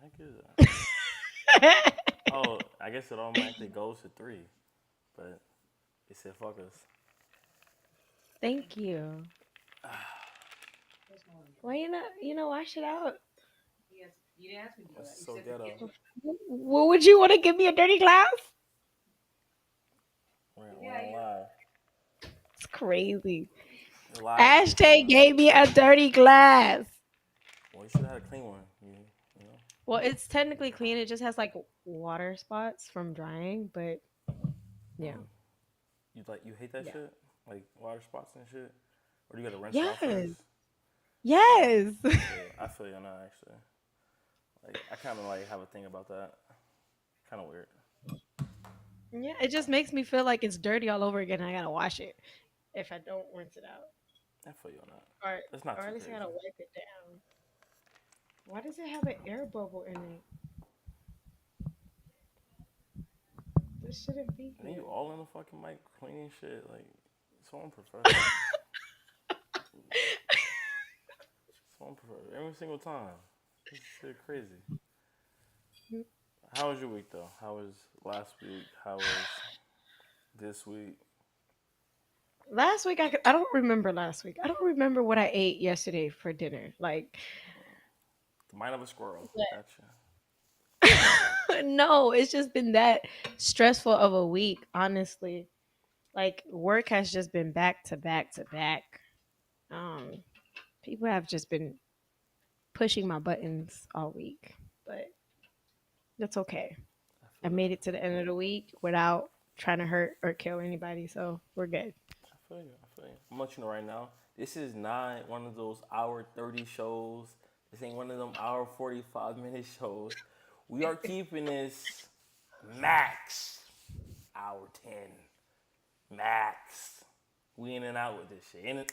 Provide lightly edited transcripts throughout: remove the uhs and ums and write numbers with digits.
heck is that? Oh, I guess it automatically goes to three, but it said fuck us. Thank you. Why you not? Wash it out. This is so ghetto. What would you want to give me a dirty glass? We don't lie. It's crazy. The lie is Ashtay different. gave me a dirty glass. Well, you should have had a clean one. You know. Well, it's technically clean. It just has like water spots from drying, but yeah. Mm. You hate that Yeah. shit? Like water spots and shit? Or do you gotta rinse it off Yes. first? Yeah, Yes. I feel you on that actually. Like I kind of like have a thing about that. Kind of weird. Yeah, it just makes me feel like it's dirty all over again. I gotta wash it if I don't rinse it out, I feel you on that. or It's not or too at least I crazy. gotta wipe it down. Why does it have an air bubble in it? This shouldn't be And then you here. all in the fucking mic cleaning shit. Like so unprofessional. So unprofessional. Every single time. This shit crazy. How was your week though? How was last week? How was this week? Last week I don't remember last week. I don't remember what I ate yesterday for dinner. Like, The mind of a squirrel. Gotcha. no, it's just been that stressful of a week, honestly. Like, work has just been back to back to back. Um, People have just been pushing my buttons all week, but that's okay. I I feel made that. it to the end of the week without trying to hurt or kill anybody, so we're good. I feel you. I feel you. I'm letting you know right now. This is not one of those hour 30 shows. This ain't one of them hour 45-minute shows. We are keeping this max hour 10. Max. We in and out with this shit.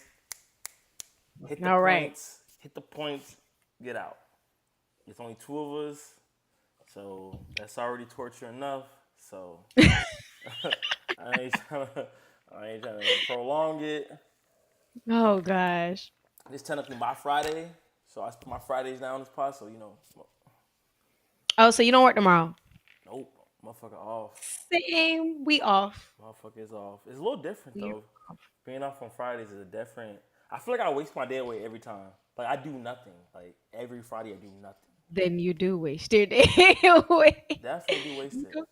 Hit the All right. points. Hit the points. Get out. It's only two of us. So that's already torture enough. So I ain't trying to, I ain't trying to prolong it. Oh gosh. It's technically my Friday, so I put my Fridays down this pot. So Oh, so you don't work tomorrow? nope, motherfucker off. Same. We off. Motherfucker is off. It's a little different We though. Being off on Fridays is a different. I feel like I waste my day away every time. Like I do nothing. Like every Friday I do nothing. Then you do waste your day away. Definitely do waste You it. could,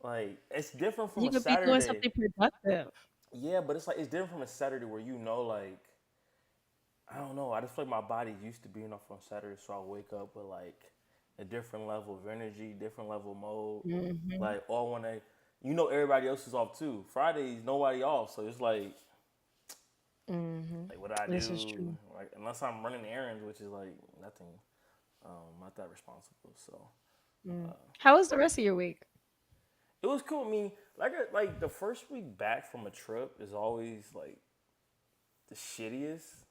Like it's different from you a could be doing Saturday. something productive. Yeah, but it's like it's different from a Saturday where like I don't know. I just feel like my body's used to being off on Saturday, so I wake up with like a different level of energy, different level of mode. Hmm. Like all when everybody else is off too. Fridays nobody off, so it's Hmm. like what I This is do, true. like unless I'm running errands, which is like nothing, not that responsible. So Mm. How was the rest of your week? it was cool. I mean, like the first week back from a trip is always like the shittiest.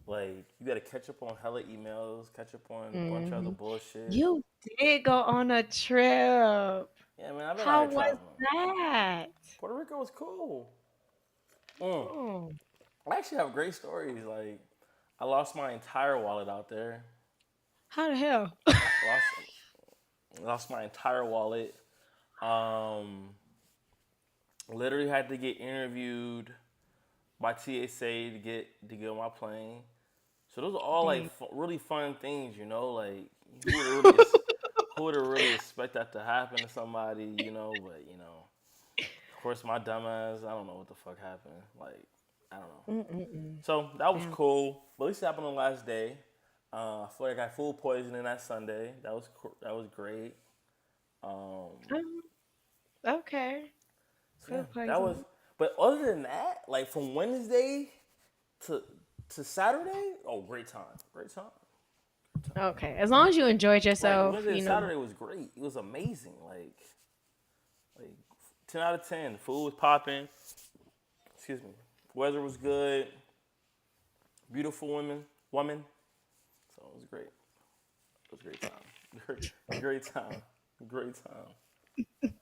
Like you got to catch up on hella emails, catch up on a bunch of other Hmm. bullshit. You did go on a trip. Yeah, man, I've been out How here was traveling. that? Puerto Rico was cool. Mm. Oh, I actually have great stories. Like, I lost my entire wallet out there. how the hell? I lost my entire wallet. Um, Literally had to get interviewed by TSA to get on my plane. So those are all like Dang. really fun things, Like who would really who would really expect that to happen to somebody? But of course, my dumbass, I don't know what the fuck happened. Like, I don't know. Mm-mm-mm. So that was Damn. cool. But at least it happened on the last day. I feel like I got food poisoning that Sunday. That was great. Um, Um, okay. so yeah, Food that was. poisoning. But other than that, like from Wednesday to to Saturday, oh, great time, great time, great time. Okay. As long as you enjoyed Like yourself, Wednesday to Saturday was great. It was amazing. Like 10 out of 10. The food was popping. Excuse me. Weather was good. Beautiful woman. So it was great. It was a great time. Great time. Great time.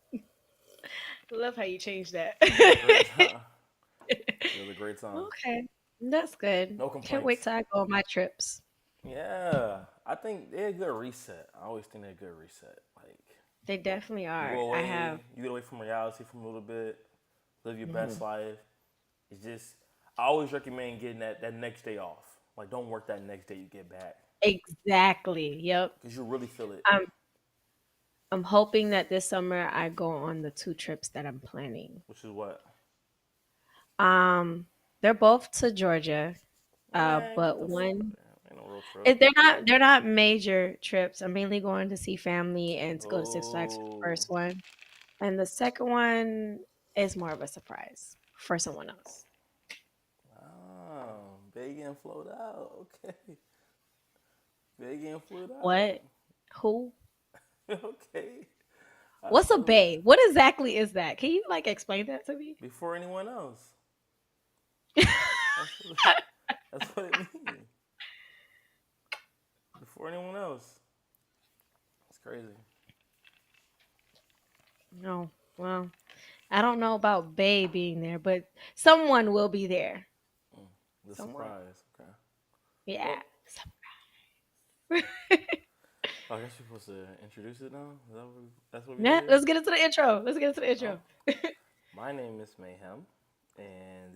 love how you changed that. It was a great time. It was a great time. Okay. That's good. No Can't wait complaints. till I go on my trips. Yeah. I think they're a good reset. I always think they're a good reset. Like They definitely you are. go I have. away, you get away from reality for a little bit, live your best Mhm. life. It's just I always recommend getting that next day off. Like don't work that next day you get back Exactly. Yep. because you really feel it. I'm I'm hoping that this summer I go on the two trips that I'm planning. Which is what Um, they're both to Georgia. man, get But the fuck one ain't no road trip. they're not major trips. I'm mainly going to see family and to go to Six Flags for the Oh, first one. And the second one is more of a surprise for someone else. Big getting float out. Okay, big getting float out. What? Who? Okay, I What's a feel it. bae? What exactly is that? Can you like explain that to me? Before anyone else. That's what, that's what it means. Before anyone else. It's crazy. No. Well, I don't know about bae being there, but someone will be there. Mm, the Someone. surprise. Okay. Yeah. Well, I guess we're supposed to introduce it now. Is that that's what we do Yeah, here? let's get into the intro. Let's get into the Oh, intro. my name is Mayhem, and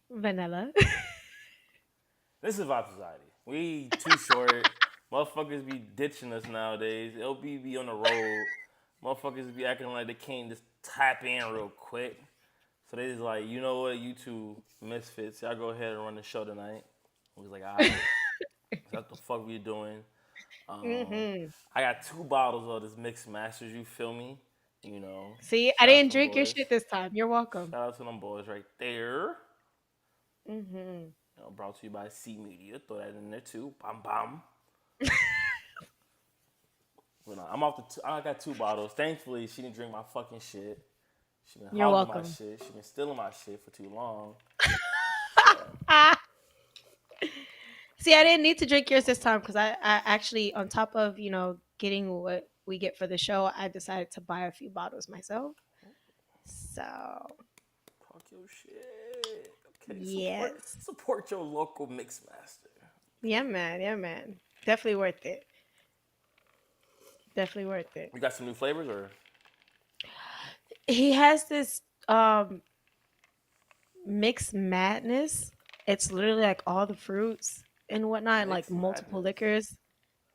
Vanilla. this is Vibe Society. We too short. Motherfuckers be ditching us nowadays. LB be on the road. Motherfuckers be acting like they can't just tap in real quick. So they just like, you know what, you two misfits, y'all go ahead and run the show tonight. We was like, all right, so what the fuck we doing? Um, hmm I got 2 bottles of this mixed masters. You feel me? You know, See, I shout out didn't to them drink your boys. shit this time. You're welcome. Shout out to them boys right there. hmm Brought to you by C Media. Throw that in there too. Bam bam. But no, I'm off the. I got 2 bottles. Thankfully, she didn't drink my fucking shit. She been You're hogging my welcome. shit. She been stealing my shit for too long. So Ah. See, I didn't need to drink yours this time because I actually, on top of getting what we get for the show, I decided to buy a few bottles myself. So talk your shit. Okay, yes, support your local mix master. yeah, man, yeah, man, definitely worth it. Definitely worth it. You got some new flavors or He has this mixed madness. It's literally like all the fruits and whatnot, and like mixed multiple madness? liquors.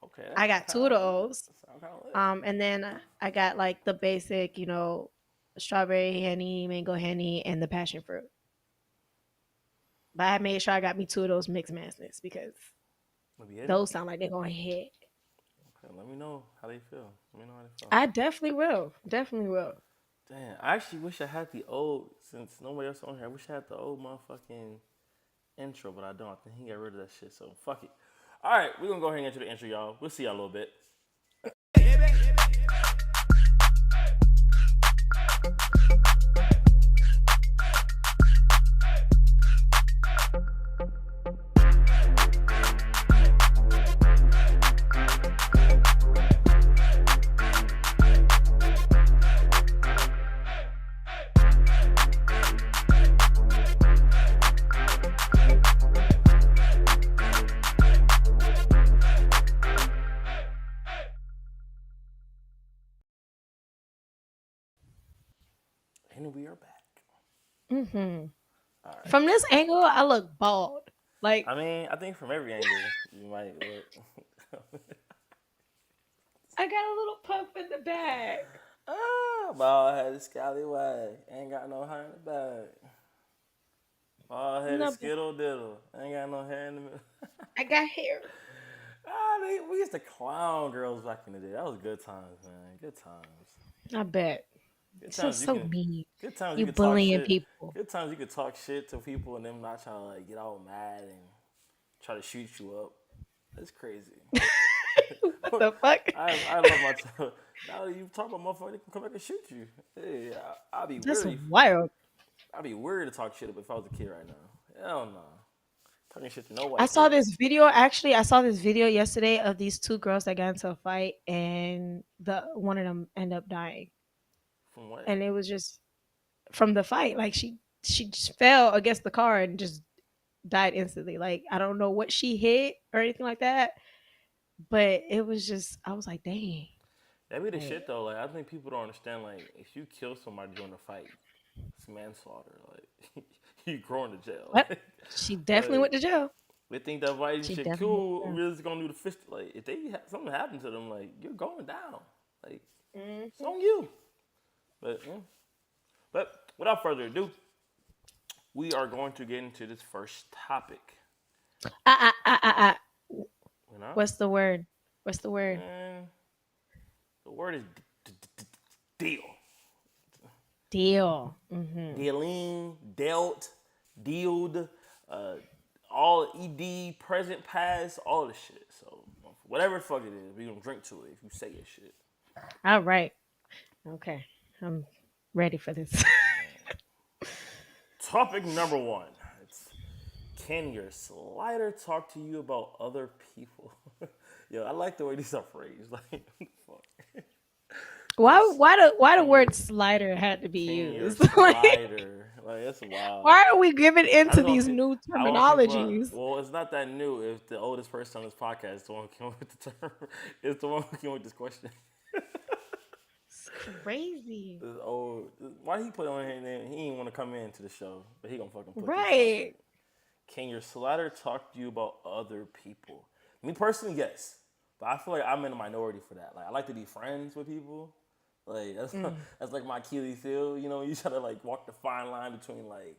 Okay, I that got two of those. sound kind of lit. And then I got like the basic, strawberry henny, mango henny, and the passion fruit. But I made sure I got me two of those mixed madness because Let me hit it. those sound like they're gonna hit. Okay, let me know how they feel. Let me know how they feel. I definitely will. Definitely will. Damn, I actually wish I had the old. Since nobody else on here, I wish I had the old motherfucking intro, but I don't. I think he got rid of that shit. So fuck it. All right, we're gonna go ahead and get to the intro, y'all. We'll see y'all a little bit. And we are back. hmm All right. From this angle, I look bald. Like I mean, I think from every angle you might look. I got a little puff in the back. Bald headed scallywag. Ain't got no hair in the back. Bald headed No, skittle diddle. Ain't got no hair in the middle. I got hair. We used to clown girls back in the day. That was good times, man. Good times. I bet. Good So times you so can. mean. Good times you You can talk bullying shit. people. Good times you could talk shit to people and them not trying to like get all mad and try to shoot you up. That's crazy. What the fuck? I love my child. Now that you talk about motherfucker, they can come back and shoot you. Hey, I'd be That's weary. wild. I'd be weird to talk shit if I was a kid right now. Hell no. Talking shit to no I white saw kid. this video. Actually, I saw this video yesterday of these two girls that got into a fight, and the one of them ended up dying, From what? and it was just from the fight. Like she just fell against the car and just died instantly. Like I don't know what she hit or anything like that, but it was just I was like, dang, That be the like shit though. Like I think people don't understand. Like if you kill somebody during a fight, it's manslaughter. Like you going to jail. what? She definitely Like went to jail. they think that fighting She shit definitely cool. went Really just gonna do the fist. Like if something happened to them, like you're going down. Like to jail. it's on you. But yeah. But without further ado, we are going to get into this first topic. Ah, ah, ah, ah, ah. You know, What's the word? What's the word? and the word is deal. Deal. Mm-hmm. Dealing, dealt, dealed, uh, all ed, present, past, all the shit. So whatever the fuck it is, we gonna drink to it if you say your shit. All right. Okay. I'm ready for this. Topic number one. It's can your slider talk to you about other people? Yo, I like the way these are phrased. Like, fuck. It's, Why the can your word slider had to be can your used? Like, slider? Like that's wild. why are we giving I just into want these pe- new I want people. terminologies? Well, it's not that new. If the oldest person on this podcast is the one who came up with the term, it's the one who came up with this question. It's crazy. This old. Why he put on here? And then he didn't want to come into the show, but he gonna fucking put this Right. topic. Can your slider talk to you about other people? Me personally, yes, but I feel like I'm in a minority for that. Like I like to be friends with people. Like that's Mm. that's like my Achilles heel. You know, you try to like walk the fine line between like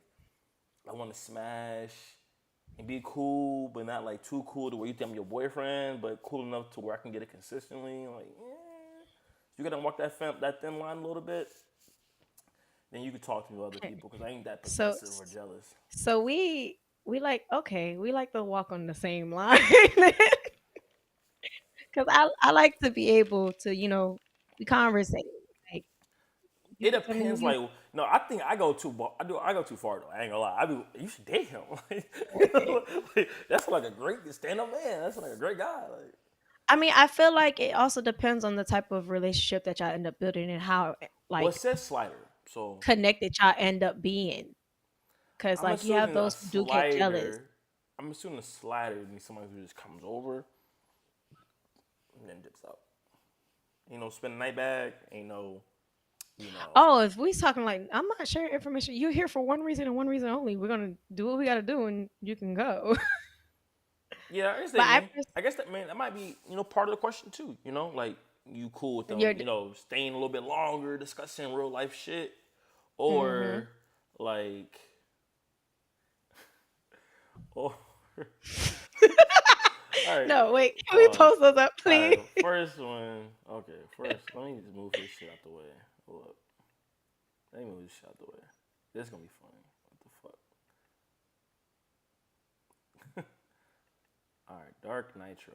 I want to smash and be cool, but not like too cool to where you think I'm your boyfriend, but cool enough to where I can get it consistently. Like, you gotta walk that thin line a little bit. Then you can talk to me with other Okay. people because I ain't that So possessive or jealous. so we like okay, we like to walk on the same line. Cause I like to be able to, we conversate. Like It you tell me depends. you Like, no, I think I go too. I go too far though. I ain't gonna lie. You should date him. Like, that's like a great stand-up man. That's like a great guy. Like, I mean, I feel like it also depends on the type of relationship that y'all end up building and how well, it like says slider, so connected y'all end up being. Cause I'm like you have assuming a those who do get jealous. slider. I'm assuming a slider means somebody who just comes over and then dips out. Ain't no spend the night back. Ain't no, you know. Oh, if we talking like I'm not sharing information, you're here for one reason and one reason only. We're gonna do what we gotta do and you can go. Yeah, I guess but that I mean. I guess that man that might be part of the question too. You know, like you cool with them. you're Staying a little bit longer, discussing real life shit, mm-hmm. or like, or all right. No, wait, can we Pause. post those up, All please? right, first one. Okay, first let me just move this shit out the way. Hold up. Let me move this shit out the way. This is gonna be funny. What the fuck? All right, Dark Nitro.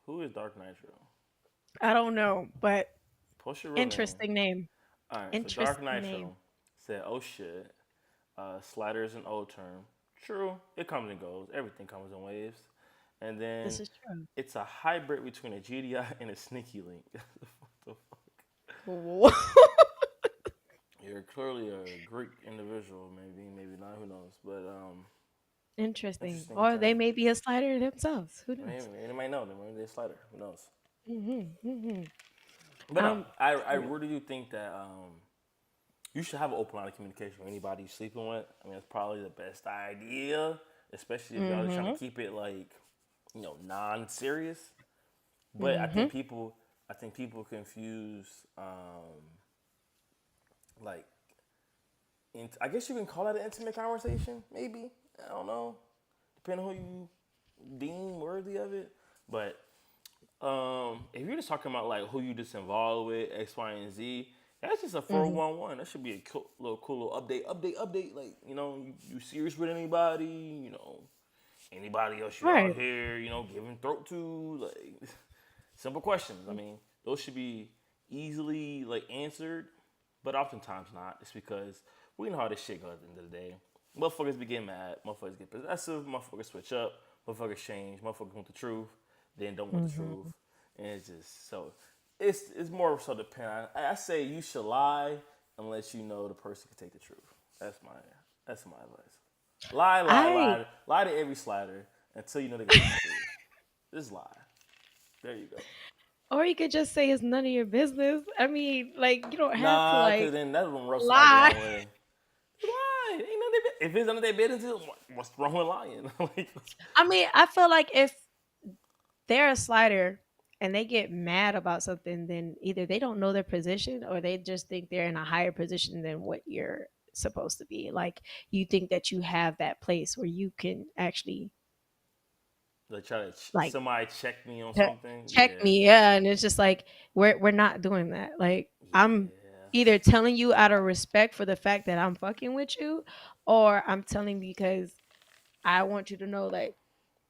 Who is Dark Nitro? I don't know, but Post your real name. interesting name. All right, so Dark Interesting name. Nitro said, "Oh shit, slider is an old term. True, it comes and goes. Everything comes in waves. And then This is true. it's a hybrid between a GDI and a sneaky link. What the fuck? Wha- You're clearly a Greek individual, maybe not. Who knows? But Interesting. interesting Or they term. may be a slider themselves. Who knows? Maybe they might know. Maybe they're a slider. Who knows? Mm-hmm, mm-hmm. But no, Um, I really do think that you should have an open line of communication with anybody you're sleeping with. I mean, it's probably the best idea, especially if y'all are trying mm-hmm, to keep it like, non-serious. But mm-hmm. I think people confuse like, I guess you can call that an intimate conversation. Maybe I don't know, depending on who you deem worthy of it. But if you're just talking about like who you just involved with X, Y, and Z, that's just a Mm-hmm. 411. That should be a cool little update. Like you serious with anybody? Anybody else you out Right. here? Giving throat to like simple questions. I mean, those should be easily like answered, but oftentimes not. It's because we know how this shit goes at the end of the day. Motherfuckers be getting mad. Motherfuckers get possessive. Motherfuckers switch up. Motherfuckers change. Motherfuckers want the truth, then don't want the truth, Mm-hmm. and it's just so. It's more so dependent. I say you should lie unless you know the person can take the truth. That's my advice. Lie, lie, I lie, lie to every slider until you know they're gonna lie to you. Just lie. There you go. or you could just say it's none of your business. I mean, like you don't have to Nah, cause like then that's gonna rub somebody the lie. wrong way. Lie. Ain't none of their if it's none of their business, what's wrong with lying? Like, I mean, I feel like if they're a slider and they get mad about something, then either they don't know their position or they just think they're in a higher position than what you're supposed to be. Like you think that you have that place where you can actually they try to like somebody check me on che- something. check Yeah, me. Yeah, and it's just like we're not doing that. Like I'm yeah. either telling you out of respect for the fact that I'm fucking with you, or I'm telling because I want you to know like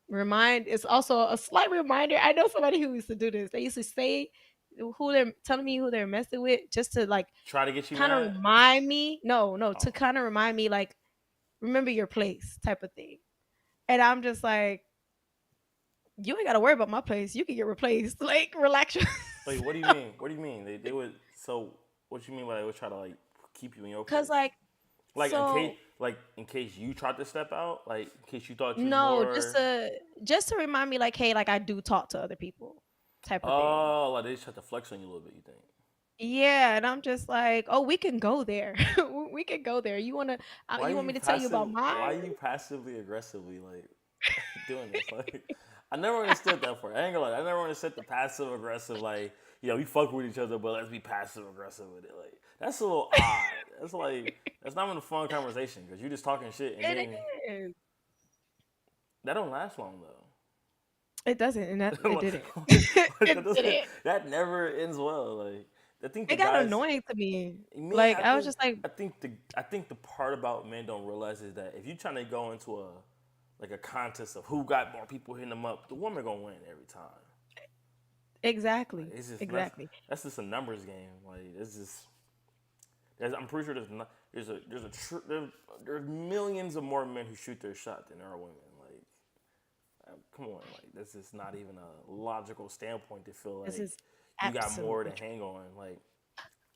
remind it's also a slight reminder. I know somebody who used to do this. They used to say who they're telling me who they're messing with just to like Try to get you kind of mad. remind me. No, to Oh, kind of remind me like remember your place type of thing. And I'm just like, you ain't gotta worry about my place. You can get replaced. Like relax. wait. What do you mean? What do you mean? They would. So what you mean by they would try to like keep you in your Cause place? like so Like in case you tried to step out, like in case you thought you was no, more. just to remind me like, hey, like I do talk to other people type of thing. Oh, like they just had to flex on you a little bit. You think? Yeah, and I'm just like, "Oh, we can go there. We can go there. You want me to tell you about Why mine?" you passively aggressively like doing this? Like, I never understood that for. I ain't gonna lie. I never understood the passive aggressive. Like, we fuck with each other, but let's be passive aggressive with it. Like, that's a little odd. That's like that's not even a fun conversation because you just talking shit and It then is. that don't last long though. It doesn't, and that it didn't. that, It doesn't, didn't. that never ends well. Like, I think the It got guys. annoying to me. Me, Like I was just like, I think the part about men don't realize is that if you trying to go into a like a contest of who got more people hitting them up, the woman gonna win every time. Like, exactly, it's just exactly. that's just a numbers game. Like it's just I'm pretty sure there's millions of more men who shoot their shot than there are women. Like come on, like this is not even a logical standpoint to feel This like is you got more to absolutely true. hang on. Like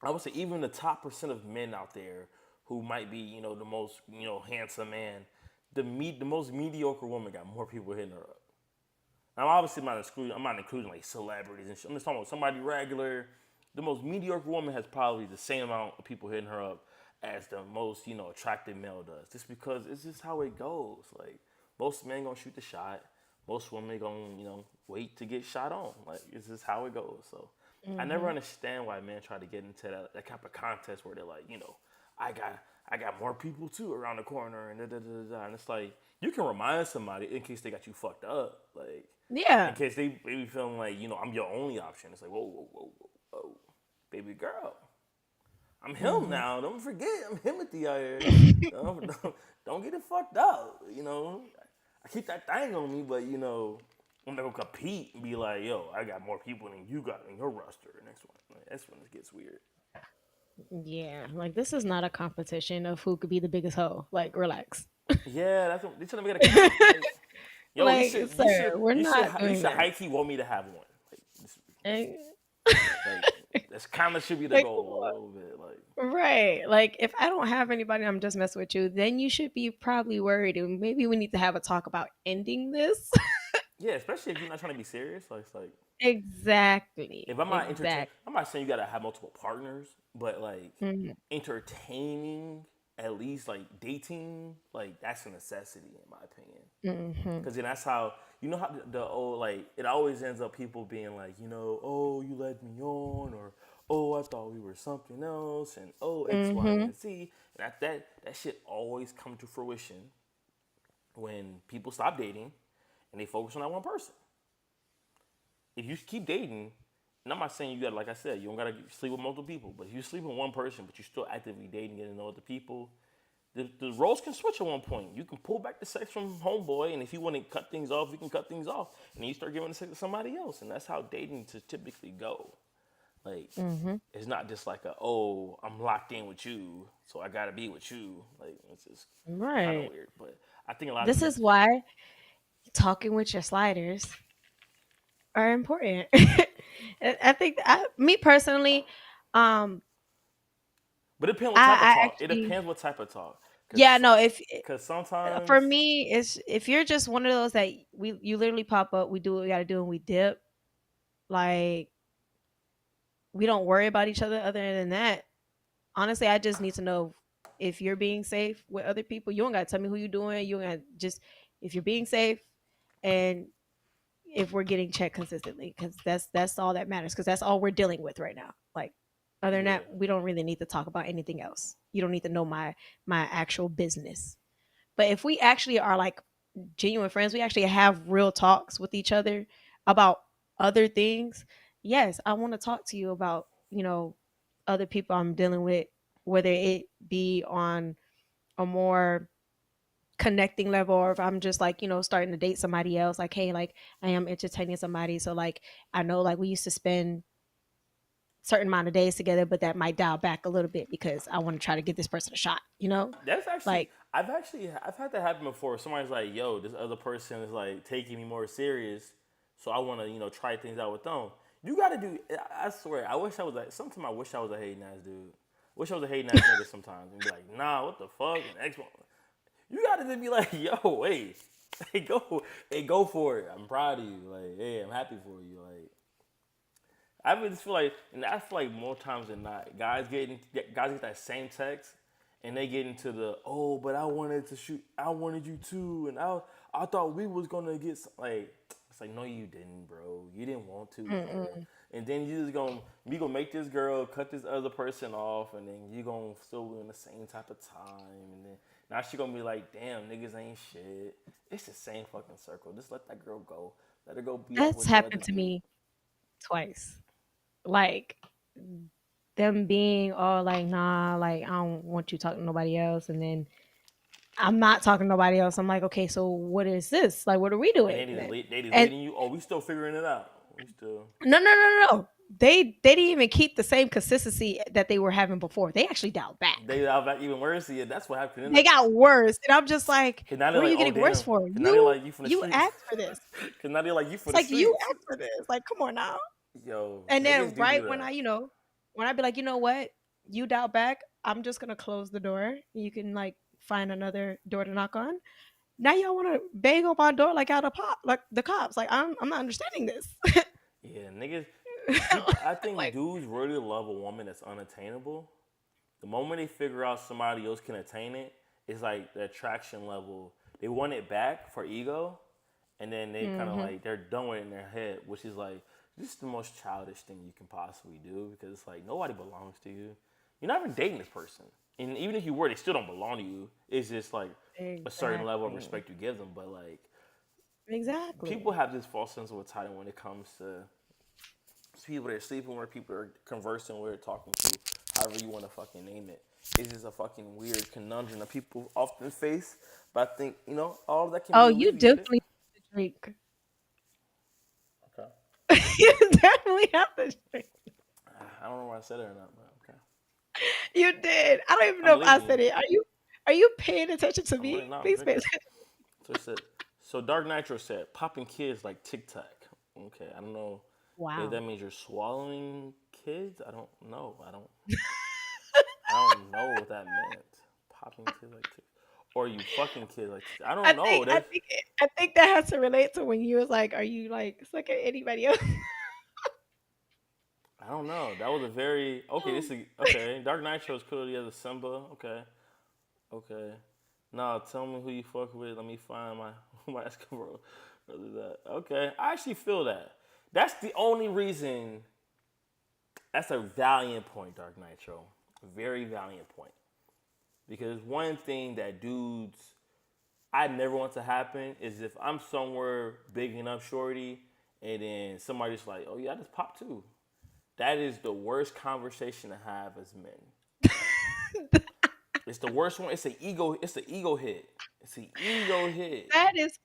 I would say even the top percent of men out there who might be, the most, handsome man, the most mediocre woman got more people hitting her up. Now obviously I'm not including like celebrities and shit. I'm just talking about somebody regular. The most mediocre woman has probably the same amount of people hitting her up as the most, attractive male does. Just because it's just how it goes. Like most men gonna shoot the shot. Most women gonna, wait to get shot on. Like it's just how it goes. So I never Hmm. understand why men try to get into that type of contest where they're like, I got I got more people too around the corner and da da da da. And it's like you can remind somebody in case they got you fucked up, like in Yeah. case they be feeling like I'm your only option. It's like whoa, baby girl, I'm him Hmm. now. Don't forget, I'm Timothy out here. Don't get it fucked up. I keep that thing on me, but I'm not gonna compete and be like, yo, I got more people than you got in your roster. Next one, like, that's when it gets weird. Yeah, like this is not a competition of who could be the biggest hoe. Like, relax. Yeah, that's what they trying to make it a like, yo, Like, sir, we're not you doing should that. high key want me to have one. And- Like that's kind of should be the like, goal a little bit. Like right. Like, if I don't have anybody, I'm just messing with you, then you should be probably worried. And maybe we need to have a talk about ending this. yeah, especially if you're not trying to be serious. Like it's like Exactly. if I'm not entertain, Exactly. I'm not saying you gotta have multiple partners, but like Hmm. entertaining, at least like dating, like that's a necessity in my opinion. Hmm. Because then that's how how the old like it always ends up people being like oh you led me on or oh I thought we were something else and oh X Y Hmm. and Z and that shit always come to fruition when people stop dating and they focus on that one person. If you keep dating, and I'm not saying you got like I said you don't gotta sleep with multiple people, but if you sleep with one person but you're still actively dating getting to know other people, the roles can switch at one point. You can pull back the sex from homeboy, and if you want to cut things off, you can cut things off, and then you start giving the sex to somebody else, and that's how dating to typically go. Like, Hmm. it's not just like I'm locked in with you, so I gotta be with you. Like, it's just kind of Right. weird. But I think a lot of This men, is why talking with your sliders are important. I think me personally, um, but it depends what type of I talk. It actually depends what type of talk. Yeah, Cause, no, if cause for sometimes, me, it's if you're just one of those that you literally pop up, we do what we got to do, and we dip. Like we don't worry about each other. Other than that, honestly, I just need to know if you're being safe with other people. You don't got to tell me who you're doing. You don't got just if you're being safe and if we're getting checked consistently, because that's all that matters. Because that's all we're dealing with right now. Like other than yeah, that, we don't really need to talk about anything else. You don't need to know my actual business. But if we actually are like genuine friends, we actually have real talks with each other about other things. Yes, I want to talk to you about, other people I'm dealing with, whether it be on a more connecting level or if I'm just like, starting to date somebody else, like, hey, like I am entertaining somebody. So like I know like we used to spend certain amount of days together, but that might dial back a little bit because I want to try to give this person a shot, that's actually Like, I've had that happen before. Somebody's like, "Yo, this other person is like taking me more serious, so I want to try things out with them." You got to do. I swear, I wish I was like. Sometimes I wish I was a hating ass dude. Wish I was a hating ass nigga sometimes and be like, "Nah, what the fuck?" And X one. You got to just be like, "Yo, wait, go for it. I'm proud of you. Like, hey, I'm happy for you. Like, I really just feel like, and I feel like more times than not, guys get that same text, and they get into the but I wanted to shoot, I wanted you to, and I thought we was gonna get like, it's like no you didn't, bro, you didn't want to, bro, mm-mm. and then we gonna make this girl cut this other person off, and then you gonna still be in the same type of time, and then now she gonna be like, damn, niggas ain't shit. It's the same fucking circle. Just let that girl go. Let her go be off That's with the other happened to dude. me twice. Like them being all like, nah, like I don't want you talking to nobody else, and then I'm not talking to nobody else. I'm like, okay, so what is this? Like, what are we And doing? they just And leading you. Oh, we still figuring it out. We still. no, no, no, no. They didn't even keep the same consistency that they were having before. They actually dialed back. They out back even worse. Yeah, that's what happened. They got worse, and I'm just like, Cause now they're what are like, you oh getting worse damn. for? Cause now they're You like you from the you streets. asked for this. Cause now they're like you for It's the like you streets. asked for this. Like, come on now. Yo, And niggas then do right that. when I be like, you know what, you dial back, I'm just gonna close the door. You can like find another door to knock on. Now y'all want to bang on my door like out of pop, like the cops. Like I'm not understanding this. Yeah, niggas. People. I think Like, dudes really love a woman that's unattainable. The moment they figure out somebody else can attain it, it's like the attraction level. They want it back for ego, and then they kind of hmm like they're done with it in their head, which is like this is the most childish thing you can possibly do because it's like nobody belongs to you. You're not even dating this person, and even if you were, they still don't belong to you. It's just like a certain level of exactly, respect you give them, but like people exactly. have this false sense of entitlement when it comes to people they're sleeping with, people are conversing with, talking to, however you want to fucking name it. It's just a fucking weird conundrum that people often face. But I think, all of that can Oh, be you alleviated. definitely have to drink. Okay. You definitely have to drink. I don't know why I said it or not, but okay. You did. I don't even I'm know if I believing you. said it. Are you paying attention to I'm really me? not. I'm Please pay drinking. attention. So it said, so Dark Nitro said, popping kids like Tic Tac. Okay, I don't know if that Wow. means you're swallowing kids. I don't know. I don't know what that meant. Popping kids like Tic, or you fucking kids like Tic. I I don't know. think I That's think I think that has to relate to when you was like, "Are you like sucking anybody else?" I don't know. That was a very okay. This is okay. Dark Nitro is clearly as a Simba. Okay, okay. Now tell me who you fuck with. Let me find my my Escobar. Brother, that okay. I actually feel that. That's the only reason. That's a valiant point, Dark Nitro. A very valiant point. Because one thing that dudes I never want to happen is if I'm somewhere bigging up shorty and then somebody's like, oh yeah, I just popped too. That is the worst conversation to have as men. It's the worst one. It's an ego. It's an ego hit. It's an ego hit. That is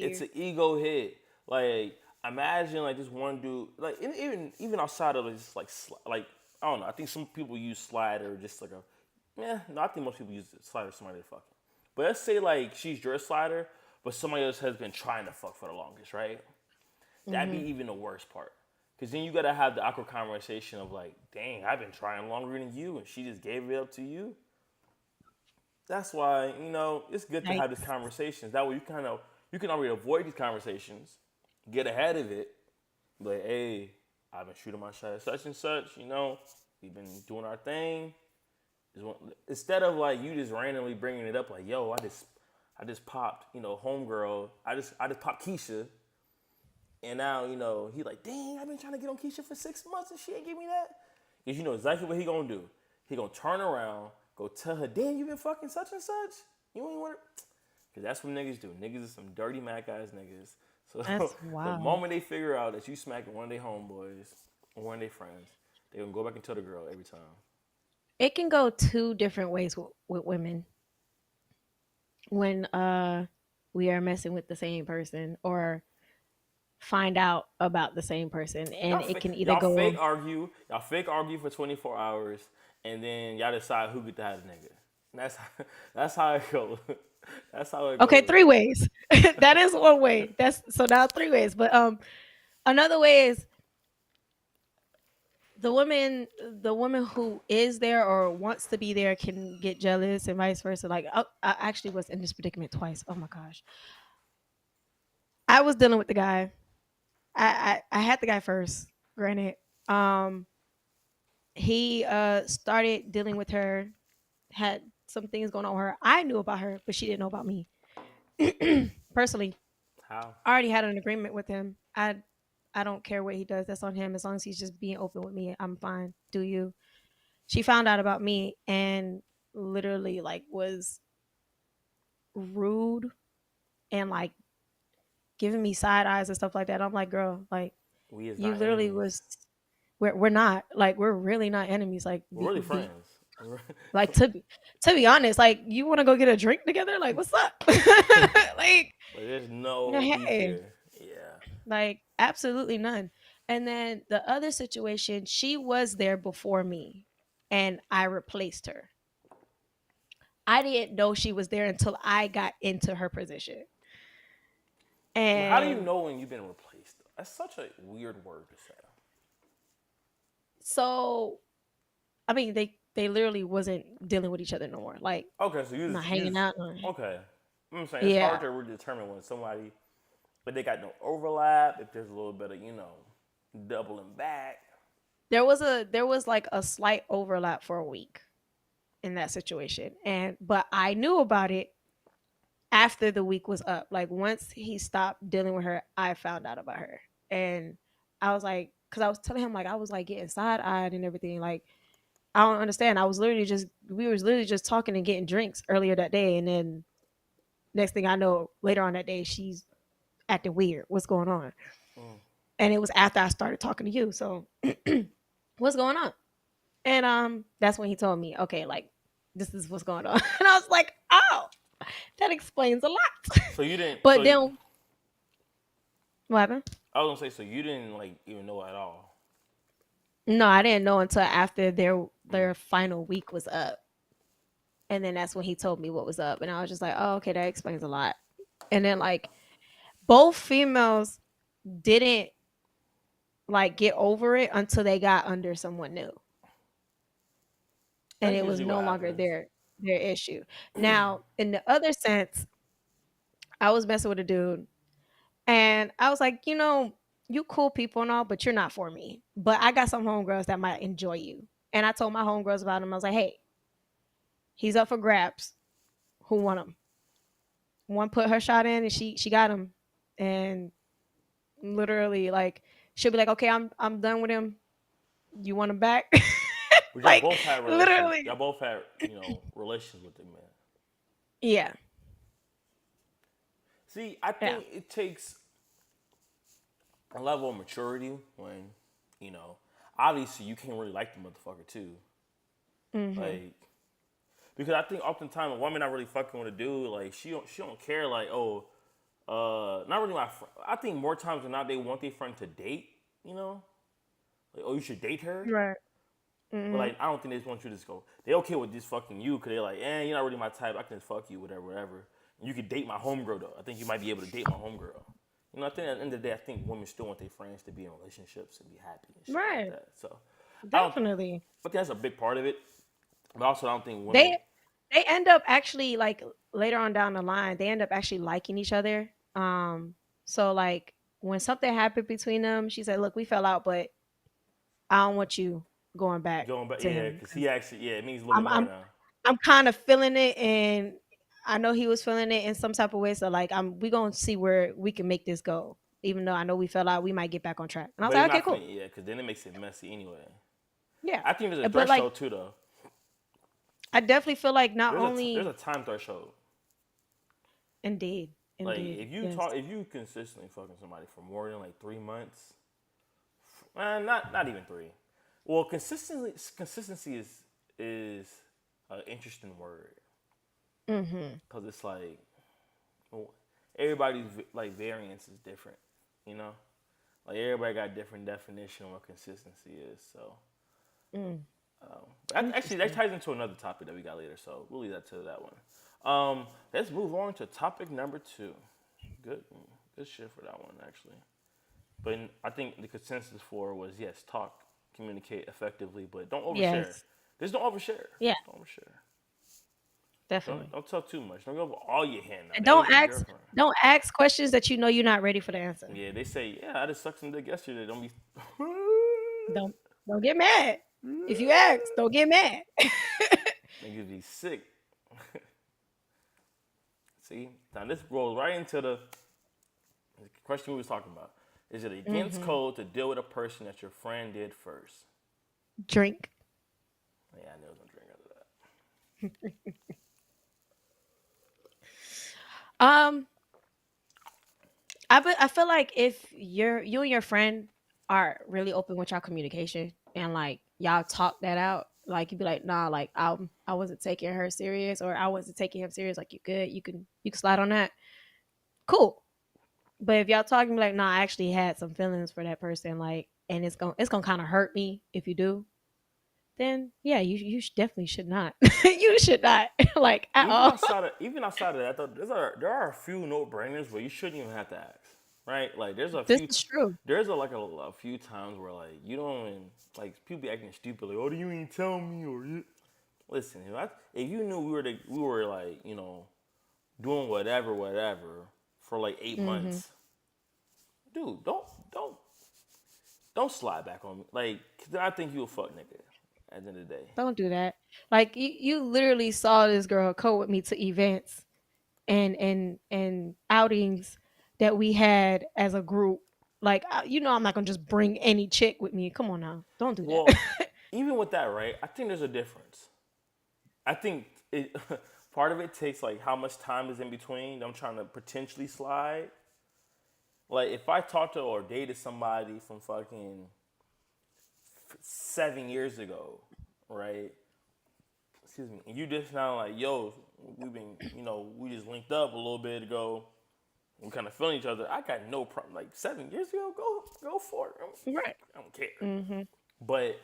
It's crazy. an ego hit. Like imagine like this one dude. Like even outside of it, just like I don't know. I think some people use slide or just like a yeah. No, I think most people use slide or somebody to fuck. But let's say like she's your slider, but somebody else has been trying to fuck for the longest, right? That'd be hmm even the worst part. Cause then you gotta have the awkward conversation of like, dang, I've been trying longer than you, and she just gave it up to you. That's why it's good to have these Yikes. conversations. That way you can already avoid these conversations, get ahead of it. Like, hey, I've been shooting my shot at such and such. We've been doing our thing. Instead of like you just randomly bringing it up, like, yo, I just popped, homegirl. I just popped Keisha, and now he like, dang, I've been trying to get on Keisha for 6 months and she ain't give me that. Because you know exactly what he gonna do. He gonna turn around, go tell her, damn, you been fucking such and such. You ain't want to. Because that's what niggas do. Niggas is some dirty Mac ass niggas. So That's the wild. moment they figure out that you smacking one of their homeboys or one of their friends, they gonna go back and tell the girl every time. It can go two different ways with women when we are messing with the same person or find out about the same person, and it can either go. Y'all fake argue for 24 hours, and then y'all decide who get to have the nigga. That's that's how it goes. That's how it Okay, goes. three ways. That is one way. That's so now three ways. But another way is the woman who is there or wants to be there can get jealous and vice versa. Like I actually was in this predicament twice. Oh my gosh. I was dealing with the guy. I had the guy first, granted. Um he started dealing with her, had some things going on with her. I knew about her, but she didn't know about me. Personally, How? I already had an agreement with him. I don't care what he does. That's on him. As long as he's just being open with me, I'm fine. Do you? She found out about me and literally like was rude and like giving me side eyes and stuff like that. I'm like, girl, like We is you not literally enemies. was. We're not like we're really not enemies. Like We're really friends. like to be honest, like you want to go get a drink together? Like what's up? Like Like, there's no beef hey, here. Yeah. like absolutely none. And then the other situation, she was there before me, and I replaced her. I didn't know she was there until I got into her position. But how do you And know when you've been replaced? That's such a weird word to say. so, I mean, they literally wasn't dealing with each other no more. Like Okay, so not you hanging just out. okay. I'm saying it's hard Yeah, to really determine when somebody, but they got no overlap. If there's a little bit of doubling back. there was like a slight overlap for a week in that situation, and but I knew about it after the week was up. Like once he stopped dealing with her, I found out about her, and I was like, because I was telling him like I was like getting side eyed and everything. Like I don't understand. We was literally just talking and getting drinks earlier that day, and then next thing I know, later on that day, she's acting weird. What's going on? Mm. And it was after I started talking to you. So what's going on? And that's when he told me, okay, like this is what's going on. And I was like, oh, that explains a lot. So you didn't. But then what happened? I was gonna say, so you didn't like even know at all. No, I didn't know until after Mm. their final week was up. And then that's when he told me what was up. And I was just like, oh, okay, that explains a lot. And then like both females didn't like get over it until they got under someone new. And That's it was usually what no longer happens. their issue. Now, in the other sense, I was messing with a dude and I was like, you cool people and all, but you're not for me. But I got some homegirls that might enjoy you. And I told my homegirls about him. I was like, hey, he's up for grabs. Who want him? One put her shot in and she got him. And literally like she'll be like, okay, I'm done with him. You want him back? But y'all Like both had relations. literally. Y'all both had relations with the man. Yeah. See, I Yeah. think it takes a level of maturity when you know. Obviously, you can't really like the motherfucker too. Hmm. Like, because I think oftentimes a woman not really fucking with a dude, like she don't care, like, oh, not really my friend. I think more times than not they want their friend to date, you know, like, oh, you should date her. Right. But Hmm. like I don't think they just want you to just go. They okay with just fucking you because they're like, you're not really my type. I can just fuck you, whatever, whatever. And you could date my homegirl though. I think you might be able to date my homegirl. I think at the end of the day, I think women still want their friends to be in relationships and be happy and shit like Right. that. So I don't. Definitely. I think that's a big part of it. But also, I don't think women. They they end up actually like later on down the line, they end up actually liking each other. So like when something happened between them, she said, "Look, we fell out, but I don't want you going back Going back, to yeah, him because he because actually, yeah, it means a little bit I'm more I'm now. I'm kind of feeling it, and I know he was feeling it in some type of way. So like, we gonna see where we can make this go. Even though I know we fell out, we might get back on track." And I was But it's like, "Okay, not cool, finna, yeah, because then it makes it messy anyway. yeah." I think there's a But like, threshold too, though. I definitely feel like not There's a only, time threshold. indeed, Like indeed, yes, if you consistently fucking somebody for more than like 3 months, not even three. Well, consistency is an interesting word mm-hmm, because it's like well, everybody's like variance is different, you know. Like everybody got different definition of what consistency is. So mm, actually that interesting. ties into another topic that we got later. So we'll leave that to that one. Let's move on to topic number two. Good, good shit for that one actually. But I think the consensus for was yes, talk, communicate effectively, but don't overshare. Yes, Just don't overshare. yeah, Don't overshare. definitely. Don't tell too much. Don't go over all your hand now. And They ain't your girlfriend. don't ask questions that you know you're not ready for the answer. Yeah, they say, yeah, I just sucked some dick yesterday. Don't be. Don't don't get mad. If you ask, don't get mad. Niggas be sick. See, now this rolls right into the question we was talking about. Is it against Hmm. code to deal with a person that your friend did first? Drink. Yeah, I knew I was gonna drink out of that. Um, I feel like if you and your friend are really open with your communication and like y'all talk that out, like you'd be like, nah, like I wasn't taking her serious or I wasn't taking him serious. Like you can slide on that. Cool. But if y'all talking like, nah, I actually had some feelings for that person, like, and it's gonna kind of hurt me if you do, then yeah, definitely should not. You should not like at all. Even outside of that, though, there are a few no brainers where you shouldn't even have to ask, right? Like This is true. a few times where like you don't even, like people be acting stupid like, oh, do you even tell me or you? Listen, if you knew we were like doing whatever for like 8 months, dude, don't don't slide back on me. Like 'cause I think you a fuck nigga at the end of the day. Don't do that. Like you literally saw this girl go with me to events and outings that we had as a group. Like I'm not gonna just bring any chick with me. Come on now, don't do that. Well, even with that, right? I think there's a difference. I think it part of it takes like how much time is in between. I'm trying to potentially slide. Like if I talked to or dated somebody from fucking 7 years ago, right? Excuse me. And you just now like, yo, we've been, we just linked up a little bit ago. We kind of feeling each other. I got no problem. Like 7 years ago, go for it. Right. I don't care. Mm-hmm. But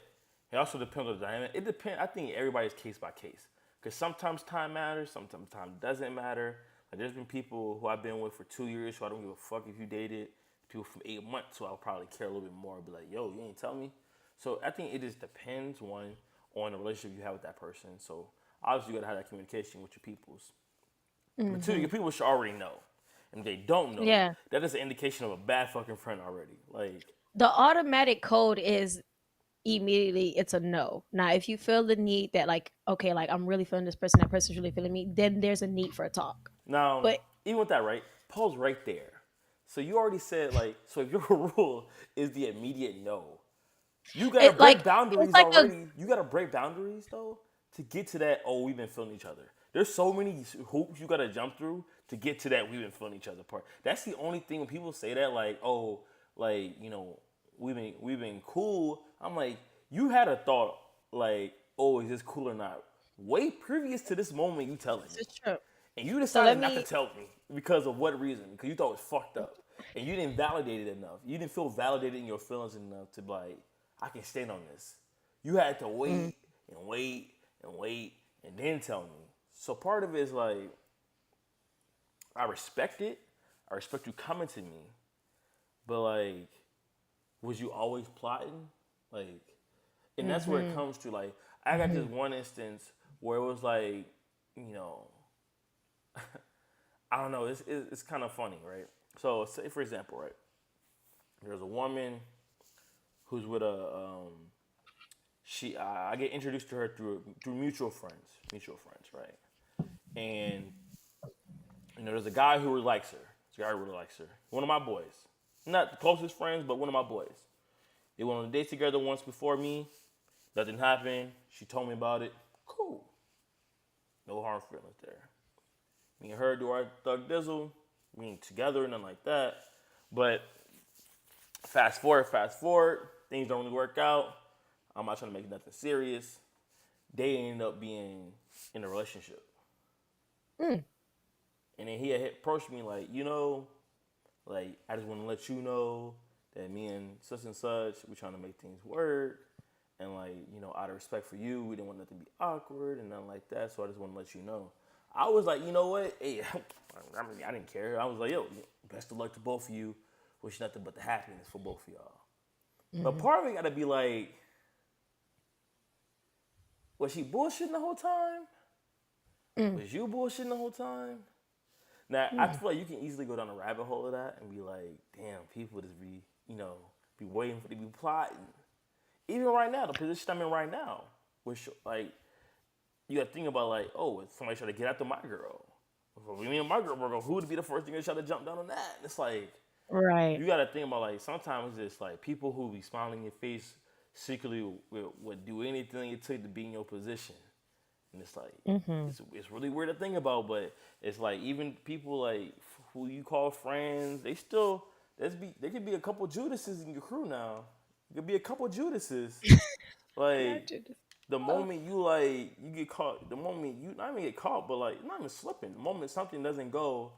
it also depends on the dynamic. It depends. I think everybody's case by case. Because sometimes time matters, sometimes time doesn't matter. Like there's been people who I've been with for 2 years who I don't give a fuck if you dated. People from 8 months who I'll probably care a little bit more. Be like, yo, you ain't tell me. So I think it just depends on the relationship you have with that person. So obviously you gotta have that communication with your peoples. But two, Mm-hmm. your people should already know. And if they don't know, Yeah. that is an indication of a bad fucking friend already. Like, The automatic code is immediately it's a no. Now, if you feel the need that like, okay, like I'm really feeling this person, that person's really feeling me, then there's a need for a talk. now, But even with that, right? Pause right there. So you already said like, so if your rule is the immediate no, you gotta it break like it's boundaries like a already. You gotta break boundaries though to get to that. Oh, we've been feeling each other. There's so many hoops you gotta jump through to get to that. We've been feeling each other part. That's the only thing when people say that, like, oh, like we've been cool. I'm like, you had a thought like, oh, is this cool or not? Way previous to this moment, you telling this me, is true. and you So let decided not to me tell me because of what reason? Because you thought it was fucked up, and you didn't validate it enough. You didn't feel validated in your feelings enough to be like, I can stand on this. You had to mm, wait and wait and wait and then tell me. So part of it is like, I respect it. I respect you coming to me, but like, was you always plotting? Like, and that's where it mhm, comes to like, I got this mhm, one instance where it was like, you know, I don't know. It's kind of funny, right? So, say for example, right? There's a woman who's with a I get introduced to her through mutual friends, right? And there's a guy who really likes her. This guy really likes her. One of my boys, not the closest friends, but one of my boys. They went on a date together once before me. Nothing happened. She told me about it. Cool. No hard feelings there. Me and her do our thug dizzle. We ain't together, nothing like that. But fast forward, things don't really work out. I'm not trying to make nothing serious. They end up being in a relationship. Mm. And then he had approached me like, like, I just want to let you know that me and such, we trying to make things work. And like, out of respect for you, we didn't want nothing to be awkward and nothing like that. So I just want to let you know. I was like, you know what? Hey, I didn't care. I was like, yo, best of luck to both of you. Wish nothing but the happiness for both of y'all. But part of me got to be like, was she bullshitting the whole time? Was you bullshitting the whole time? Now, I feel like you can easily go down a rabbit hole of that and be like, damn, people just be, be waiting for to be plotting. Even right now, the position I'm in right now, which, like, you got to think about, like, oh, if somebody trying to get after my girl. If me and my girl broke up, who would be the first thing to try to jump down on that? And it's like, Right. you got to think about, like, sometimes it's like people who be smiling in your face secretly would do anything it took to be in your position. And it's like, it's really weird to think about, but it's like even people like who you call friends, there could be a couple Judases in your crew now. There could be a couple Judases. Not Like Judas. the Oh. moment you get caught, the moment you not even get caught, but like not even slipping. The moment something doesn't go,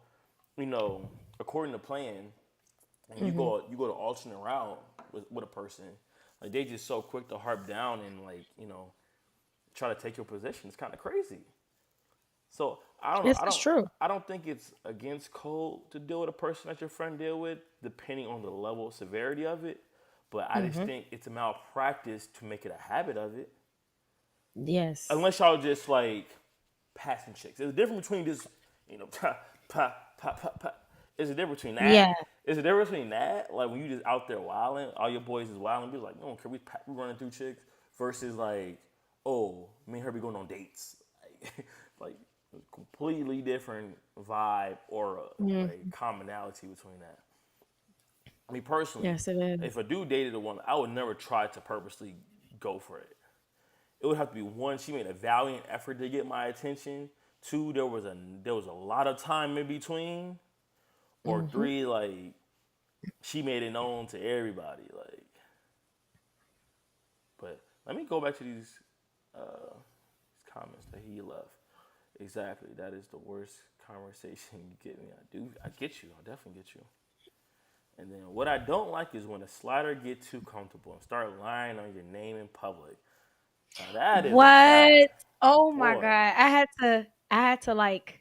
according to plan, and you go to alternate route with a person, like they just so quick to harp down and like try to take your position. It's kind of crazy. So I don't know. This is true. I don't think it's against code to deal with a person that your friend deal with, depending on the level of severity of it. But I just think it's a malpractice to make it a habit of it. Yes. Unless y'all just like passing chicks. There's a difference between just pa pa pa pa pa. There's a difference between that. Yeah. There's a difference between that, like when you just out there wilding, all your boys is wilding, be like, no, can we running through chicks, versus like, oh, me and her be going on dates, like completely different vibe or like commonality between that. Me personally, Yes, it is. if a dude dated a woman, I would never try to purposely go for it. It would have to be one, she made a valiant effort to get my attention. Two, there was a lot of time in between. Or three, like she made it known to everybody. Like, but let me go back to these comments that he left. Exactly, that is the worst conversation you get me. I get you. I definitely get you. And then what I don't like is when a slider get too comfortable and start lying on your name in public. Now that is a fact, What? Oh my boy. god. I had to like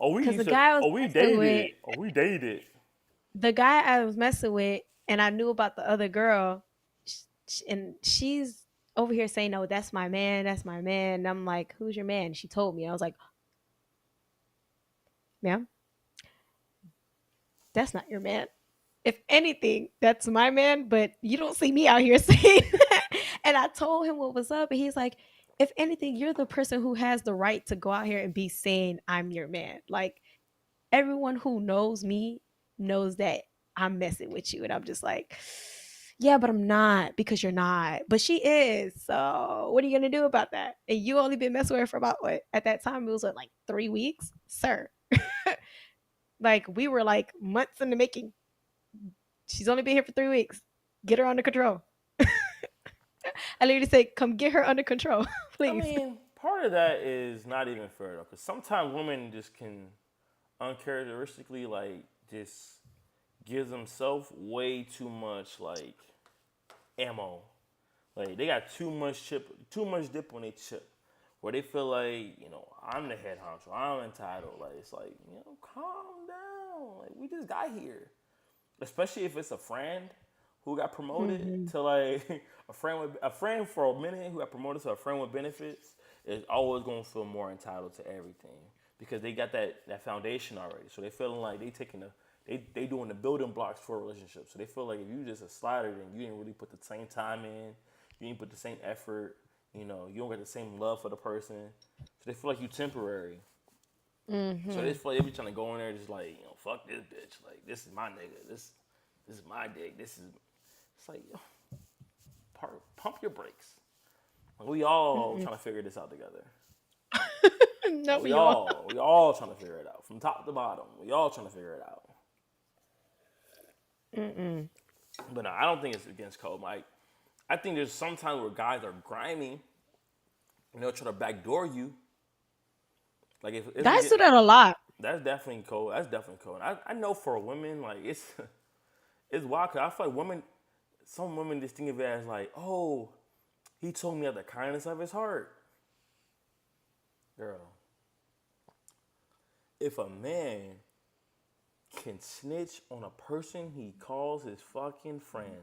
Oh, we cuz used the to. guy I was Oh, we messing with, dated. Oh, we dated. the guy I was messing with and I knew about the other girl and she's over here saying, "No, that's my man. That's my man." And I'm like, "Who's your man?" She told me. I was like, "Ma'am, that's not your man. If anything, that's my man, but you don't see me out here saying that." And I told him what was up, and he's like, if anything, you're the person who has the right to go out here and be saying I'm your man. Like everyone who knows me knows that I'm messing with you. And I'm just like, yeah, but I'm not because you're not. But she is. So what are you gonna do about that? And you only been messing with her for about what? At that time, it was what, like 3 weeks, sir. Like we were like months in the making. She's only been here for 3 weeks. Get her under control. I literally say, come get her under control, I please. mean, part of that is not even fair though, because sometimes women just can uncharacteristically like just give themselves way too much like ammo. Like they got too much dip on their chip, where they feel like I'm the head honcho, I'm entitled. Like it's like calm down. Like we just got here, especially if it's a friend who got promoted Mm-hmm. to like a friend for a minute who got promoted to a friend with benefits. is always gonna feel more entitled to everything because they got that foundation already. So they feeling like they doing the building blocks for a relationship. So they feel like if you just a slider, then you didn't really put the same time in, you didn't put the same effort. You know, you don't got the same love for the person. So they feel like you temporary. So they feel like they be trying to go in there just like, fuck this bitch. Like this is my nigga. This is my dick. This is it's like pump your brakes. Like, we all trying to figure this out together. No, We all trying to figure it out from top to bottom. We all trying to figure it out. But no, I don't think it's against code, Mike. I think there's sometimes where guys are grimy and they'll try to backdoor you. Like if Guys do that a lot. that's definitely cold. That's definitely cold. I know for women, like it's wild. Cause I feel like some women just think of it as like, oh, he told me out the kindness of his heart. Girl, if a man can snitch on a person he calls his fucking friend,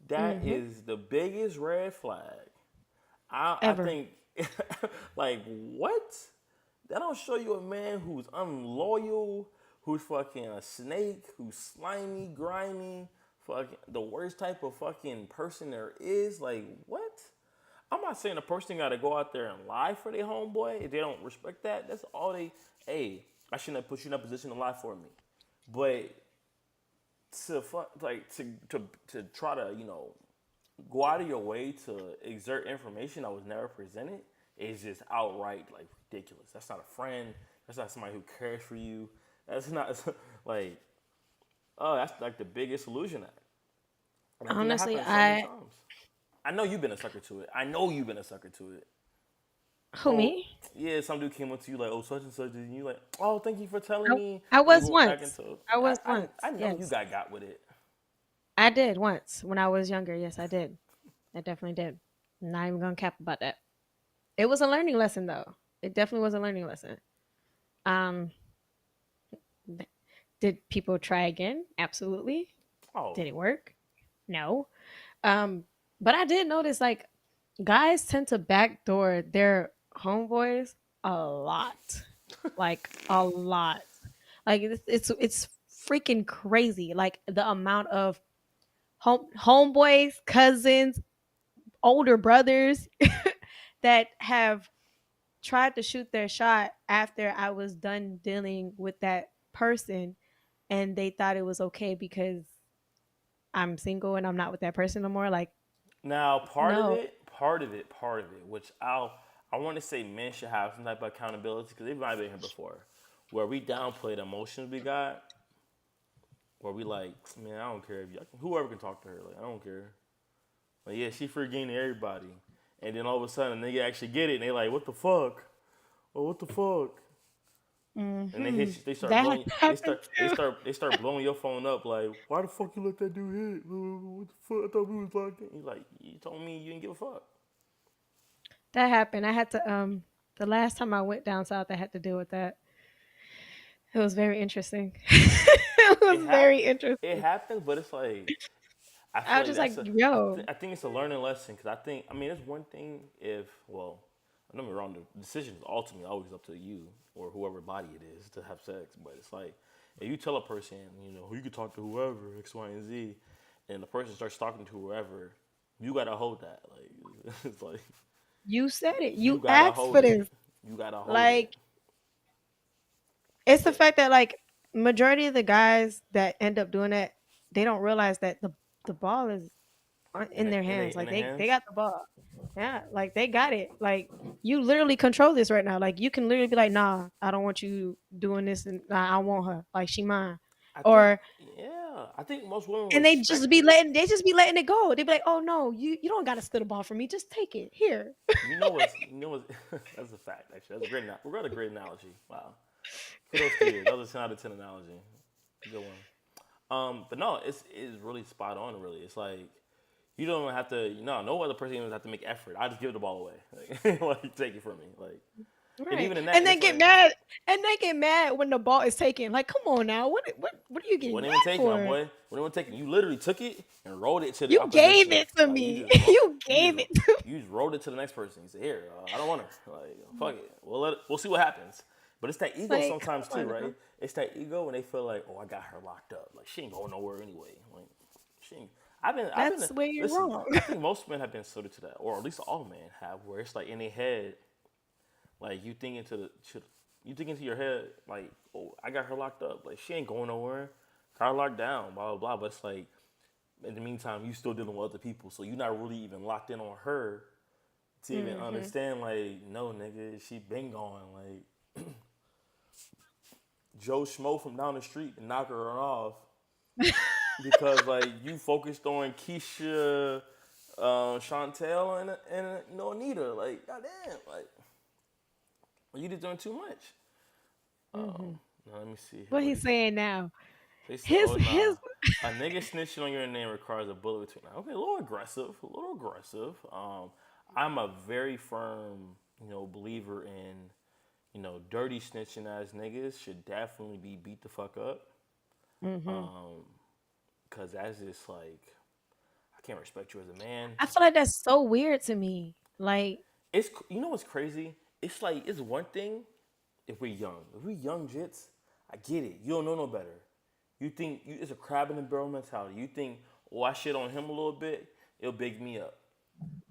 that is the biggest red flag. I Ever. think, like, what? That don't show you a man who's unloyal, who's fucking a snake, who's slimy, grimy, fucking the worst type of fucking person there is. Like, what? I'm not saying a person got to go out there and lie for their homeboy. If they don't respect that, that's all they. Hey, I shouldn't have put you in a position to lie for me. But to try to go out of your way to exert information that was never presented is just outright like ridiculous. That's not a friend. That's not somebody who cares for you. That's not like that's like the biggest illusion act. And I think that Honestly, happens so many times. I know you've been a sucker to it. I know you've been a sucker to it. who Oh, me? yeah, some dude came up to you like, oh, such and such, and you like, oh, thank you for telling I, me. I And you was went back once. into, I was once. I know you Yes, got with it. I did once when I was younger. Yes, I did. I definitely did. I'm not even gonna cap about that. It was a learning lesson, though. It definitely was a learning lesson. Um, did people try again? Absolutely. Oh, Did it work? No. Um, but I did notice like guys tend to backdoor their homeboys a lot, like a lot. Like it's freaking crazy. Like the amount of homeboys, cousins, older brothers that have tried to shoot their shot after I was done dealing with that person, and they thought it was okay because I'm single and I'm not with that person no more. Like, now no. part of it, which I want to say men should have some type of accountability because they've might been here before, where we downplay the emotions we got, where we like, man, I don't care if you, whoever can talk to her, like I don't care. Like yeah, she forgetting everybody, and then all of a sudden they actually get it, and they like, what the fuck? Oh, what the fuck? And they hit, they start That has blowing, happened too. they start blowing your phone up. Like, why the fuck you let that dude hit? What the fuck? I thought we was locked in. He's like, you told me you didn't give a fuck. That happened. I had to the last time I went down south I had to deal with that. It was very interesting. It It was hap- very it interesting. happens, but it's like I I feel was like just like, yo, I think it's a learning lesson because I mean it's one thing if well, don't get me wrong, the decision is ultimately always up to you or whoever body it is to have sex, but it's like if you tell a person you can talk to whoever X, Y, and Z, and the person starts talking to whoever, you gotta hold that like it's like you said it. you You gotta asked hold for it, this. you gotta hold it. Like, it's the But fact that like majority of the guys that end up doing that, they don't realize that the ball is in their hands. in Like the they hands, got the ball. Yeah, like they got it. Like you literally control this right now. Like you can literally be like, "Nah, I don't want you doing this, and nah, I want her. Like she mine." I think Or yeah, I think most women and respect it. they just be letting it go. They be like, "Oh no, you don't got to steal the ball from me. Just take it here." You know what's that's a fact actually. That's a great we're got a great analogy. Wow. Kudos to you. That was a 10 out of 10 analogy. Good one. But no, it's really spot on. Really, it's like you don't have to. No other person even have to make effort. I just give the ball away. Like, like take it from me. Like And Right. even in that, And it's then get like mad and they get mad when the ball is taken. Like, come on now. What are you it getting wasn't mad even taken, my for? boy. It wasn't even taken. You literally took it and rolled it to the You gave opposition. it to Like me. You gave it to you just rolled it to the next person. You said, "Here, I don't want her. Like, fuck it. We'll see what happens." But it's that ego like, sometimes come too, on now. right? It's that ego when they feel like, "Oh, I got her locked up. Like she ain't going nowhere anyway." Like she ain't. I've been. That's where you're Listen, wrong. I think most men have been suited to that, or at least all men have, where it's like in their head, like you think into your head like, oh, I got her locked up. Like she ain't going nowhere. Got her locked down. Blah blah blah. But it's like in the meantime, you still dealing with other people, so you're not really even locked in on her to even Hmm. understand. Like, no, nigga, she been gone. Like Joe Schmo from down the street and knock her off because like you focused on Keisha, Chantel, and Anita. Like, goddamn, like you just doing too much. Hmm. Now, let me see here. What What he's is saying now. they said? His Oh nah, his a nigga snitching on your name requires a bullet between. Okay, a little aggressive, a little aggressive. I'm a very firm, believer in, dirty snitching ass niggas should definitely be beat the fuck up. hmm Cause that's just like I can't respect you as a man. I feel like that's so weird to me. Like, It's what's crazy. It's like it's one thing if we're young. If we young jits, I get it. You don't know no better. You think it's a crab in the barrel mentality. You think, oh, I shit on him a little bit, it'll big me up.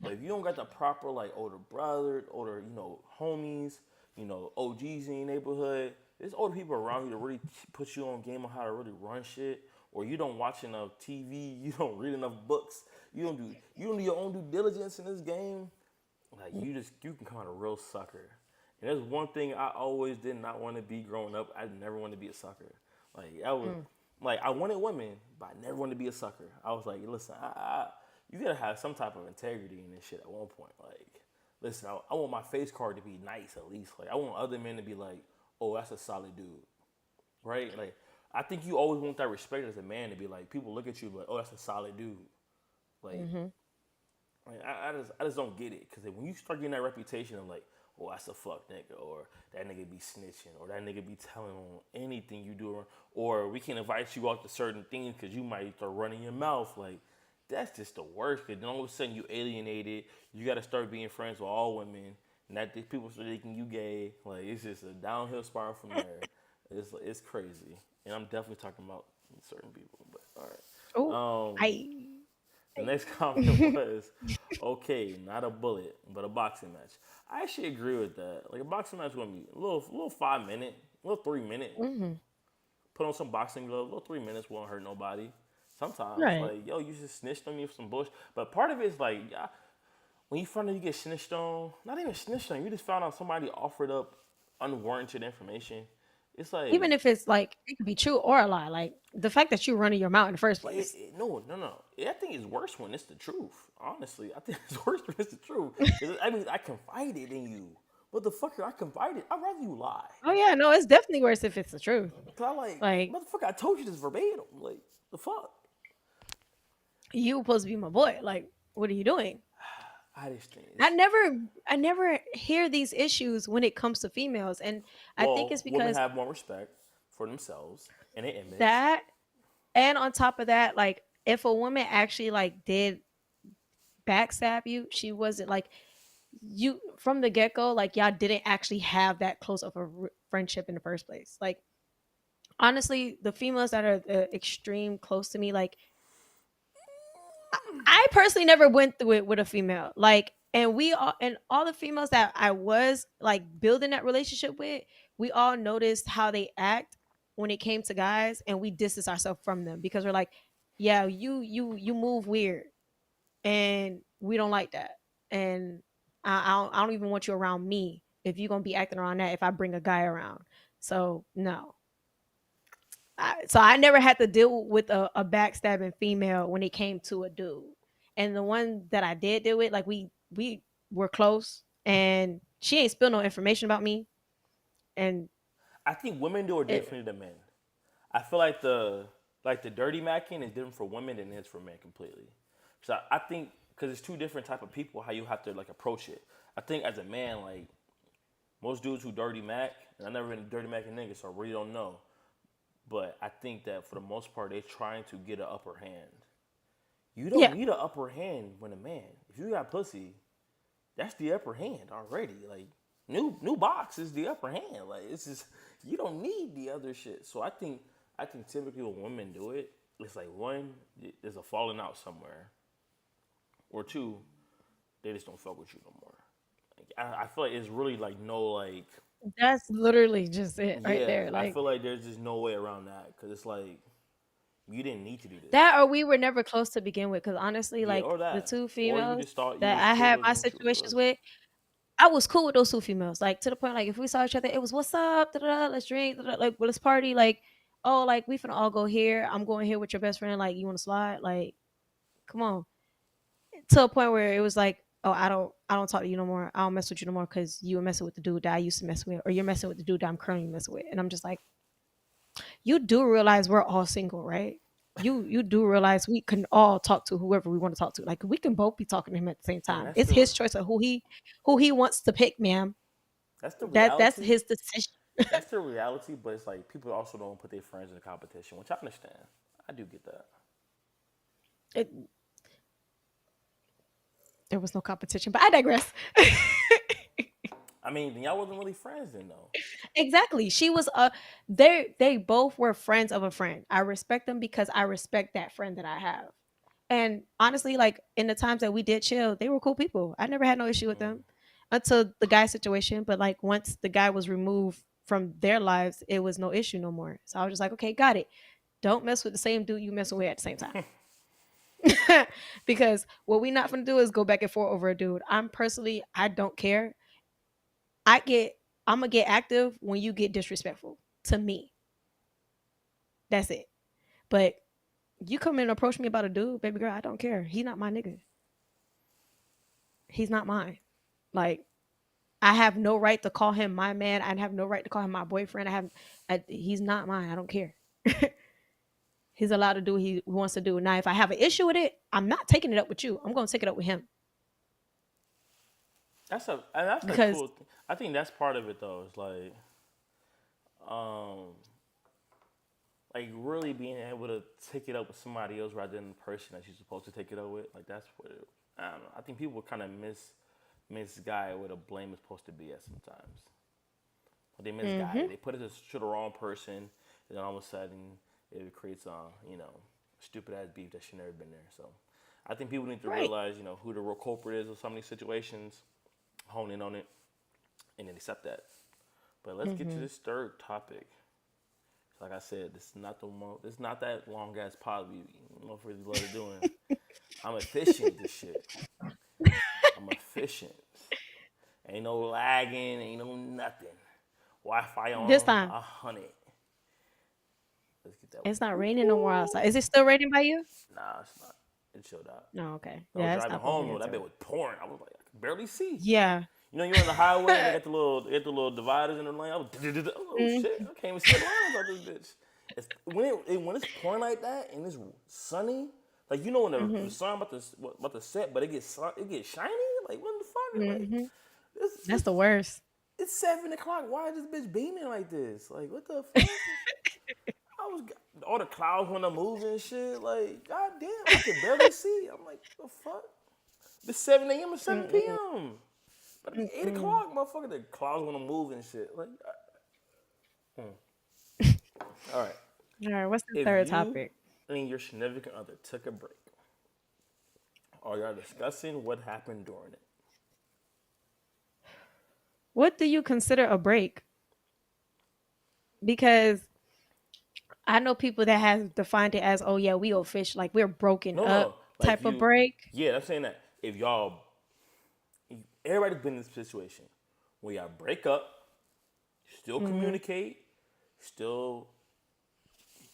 But if you don't got the proper like older brother, older homies, OGs in your neighborhood, there's older people around you to really put you on game on how to really run shit. Or you don't watch enough TV, you don't read enough books, you don't do your own due diligence in this game. Like you can come out a real sucker. And there's one thing I always did not want to be growing up. I never wanted to be a sucker. Like I was mm, like I wanted women, but I never wanted to be a sucker. I was like, listen, you gotta have some type of integrity in this shit at one point. Like, listen, I want my face card to be nice at least. Like I want other men to be like, oh, that's a solid dude, right? Like I think you always want that respect as a man to be like people look at you like, oh, that's a solid dude. Like hmm I just don't get it because when you start getting that reputation of like, oh, that's a fuck nigga, or that nigga be snitching, or that nigga be telling on anything you do, or we can invite you out to certain things because you might start running your mouth. Like, that's just the worst. Because then all of a sudden you alienated. You got to start being friends with all women, and that people start thinking you gay. Like, it's just a downhill spiral from there. It's crazy, and I'm definitely talking about certain people. But oh, all right. I. The next comment was, okay, not a bullet, but a boxing match. I actually agree with that. Like a boxing match would be a little 5 minute, a little 3 minute. Hmm. Put on some boxing gloves, a little 3 minutes won't hurt nobody. Sometimes, Right. like yo, you just snitched on me for some bullshit. But part of it is like, yeah, when you find out you get snitched on, not even snitched on, you just found out somebody offered up unwarranted information. It's like Even if it's like it could be true or a lie. Like the fact that you running your mouth in the first place. No, no, no. I think it's worse when it's the truth. Honestly, I think it's worse when it's the truth. 'Cause I mean, I confided in you. What the fuck? I confided. I'd rather you lie. Oh yeah, no, it's definitely worse if it's the truth. Cause I like, Like motherfucker, I told you this verbatim. Like, the fuck? you supposed to be my boy. Like, what are you doing? I just think I it's, never I never hear these issues when it comes to females. And I think it's women because have more respect for themselves and their image. that and on top of that, like if a woman actually like did backstab you, she wasn't like you from the get-go, like y'all didn't actually have that close of a friendship in the first place. Like honestly, the females that are extreme close to me, like I personally never went through it with a female. Like, and we all and all the females that I was like building that relationship with, we all noticed how they act when it came to guys, and we distance ourselves from them because we're like, yeah, you move weird, and we don't like that, and I don't even want you around me if you're gonna be acting around that. If I bring a guy around, so no, so I never had to deal with a backstabbing female when it came to a dude. And the one that I did deal with, like we were close, and she ain't spill no information about me. And I think women do it it, differently than men. I feel like the dirty macking is different for women than it is for men completely. So I think because it's two different type of people how you have to like approach it. I think as a man, like Most dudes who dirty Mac, and I never been a dirty Mac and nigga, so I really don't know. But I think that for the most part, they're trying to get an upper hand. You don't Yeah. need an upper hand when a man. If you got pussy, that's the upper hand already. Like new box is the upper hand. Like it's just you don't need the other shit. So I think typically when women do it, it's like one, there's a falling out somewhere, or two, they just don't fuck with you no more. Like, I feel like it's really like no like That's literally just it right yeah. there. I Like feel like there's just no way around that because it's like you didn't need to do this. that, or we were never close to begin with. Because honestly, Yeah, like or the that, two or you females just thought you that was I had cool my and she was situations yours. with, I was cool with those two females. Like to the point, like if we saw each other, it was what's up, da-da-da, let's drink, da-da, like well, let's party. Like oh, like we finna all go here. I'm going here with your best friend. Like you want to slide? Like come on. To a point where it was like, oh, I don't talk to you no more. I don't mess with you no more because you were messing with the dude that I used to mess with, or you're messing with the dude that I'm currently messing with. And I'm just like, you do realize we're all single, right? You do realize we can all talk to whoever we want to talk to. Like we can both be talking to him at the same And time. It's his choice of who he wants to pick, ma'am. that's the That's reality. his decision. That's the reality, but it's like people also don't put their friends in competition, which I understand. I do get that. It, there was no competition, but I digress. I mean, then y'all wasn't really friends then, though. Exactly. She was a they both were friends of a friend. I respect them because I respect that friend that I have. And honestly, like in the times that we did chill, they were cool people. I never had no issue with Mm. them until the guy situation. But like once the guy was removed from their lives, it was no issue no more. So I was just like, okay, got it. Don't mess with the same dude you messing with at the same time. Because what we not gonna do is go back and forth over a dude. I don't care. I get I'm gonna get active when you get disrespectful to me. That's it. But you come in and approach me about a dude, baby girl, I don't care. He's not my nigga. He's not mine. Like I have no right to call him my man. I have no right to call him my boyfriend. He's not mine. I don't care. He's allowed to do what he wants to do. Now, if I have an issue with it, I'm not taking it up with you. I'm going to take it up with him That's a because cool thing. I think that's part of it though. It's um, like really being able to take it up with somebody else rather than the person that you're supposed to take it up with. Like that's what I don't know. I think people kind of misguide where the blame is supposed to be at sometimes. But they misguide it. hmm They put it to the wrong person, and then all of a sudden it creates stupid ass beef that should never been there. So I think people need to right. realize who the real culprit is of some of these situations, hone in on it, and then accept that. But let's get to hmm this third topic. Like I said, this is not the one. It's not that long ass pod we motherfuckers love it doing. I'm efficient with this shit. I'm efficient. Ain't no lagging. Ain't no nothing. Wi-Fi This on time 100. Let's get that. it's not raining no more outside. Woo-hoo. Is it still raining by you? Nah, it's not. It chilled out. No, okay. I was Yeah, it's driving not over home here though. That too. bit was pouring. I was like, I could barely see. Yeah. You're on the highway and they got the little dividers in the lane. I was, oh shit, Mhm. I can't even see the lines out this bitch. When it's pouring like that and it's sunny, like when the Mhm. sun about to set, but it gets shiny. Like what the fuck? Like Mhm. this That's this the worst. it's 7 o'clock. Why is this bitch beaming like this? Like what the fuck? I was all the clouds when I'm moving and shit. Like goddamn, I could barely see. I'm like the fuck. It's 7 a.m. or 7 Mm-mm. p.m. But it'd be 8 Mm-mm. o'clock, motherfucker. The clouds want to move and shit. Like, all right. All right. What's the If third you topic? and your significant other took a break, are y'all discussing what happened during it? What do you consider a break? Because I know people that have defined it as, oh yeah, we official, like we're broken No, up no. Like type of you, break. yeah, I'm saying that. If y'all, everybody's been in this situation where y'all break up, still Hmm. communicate, still,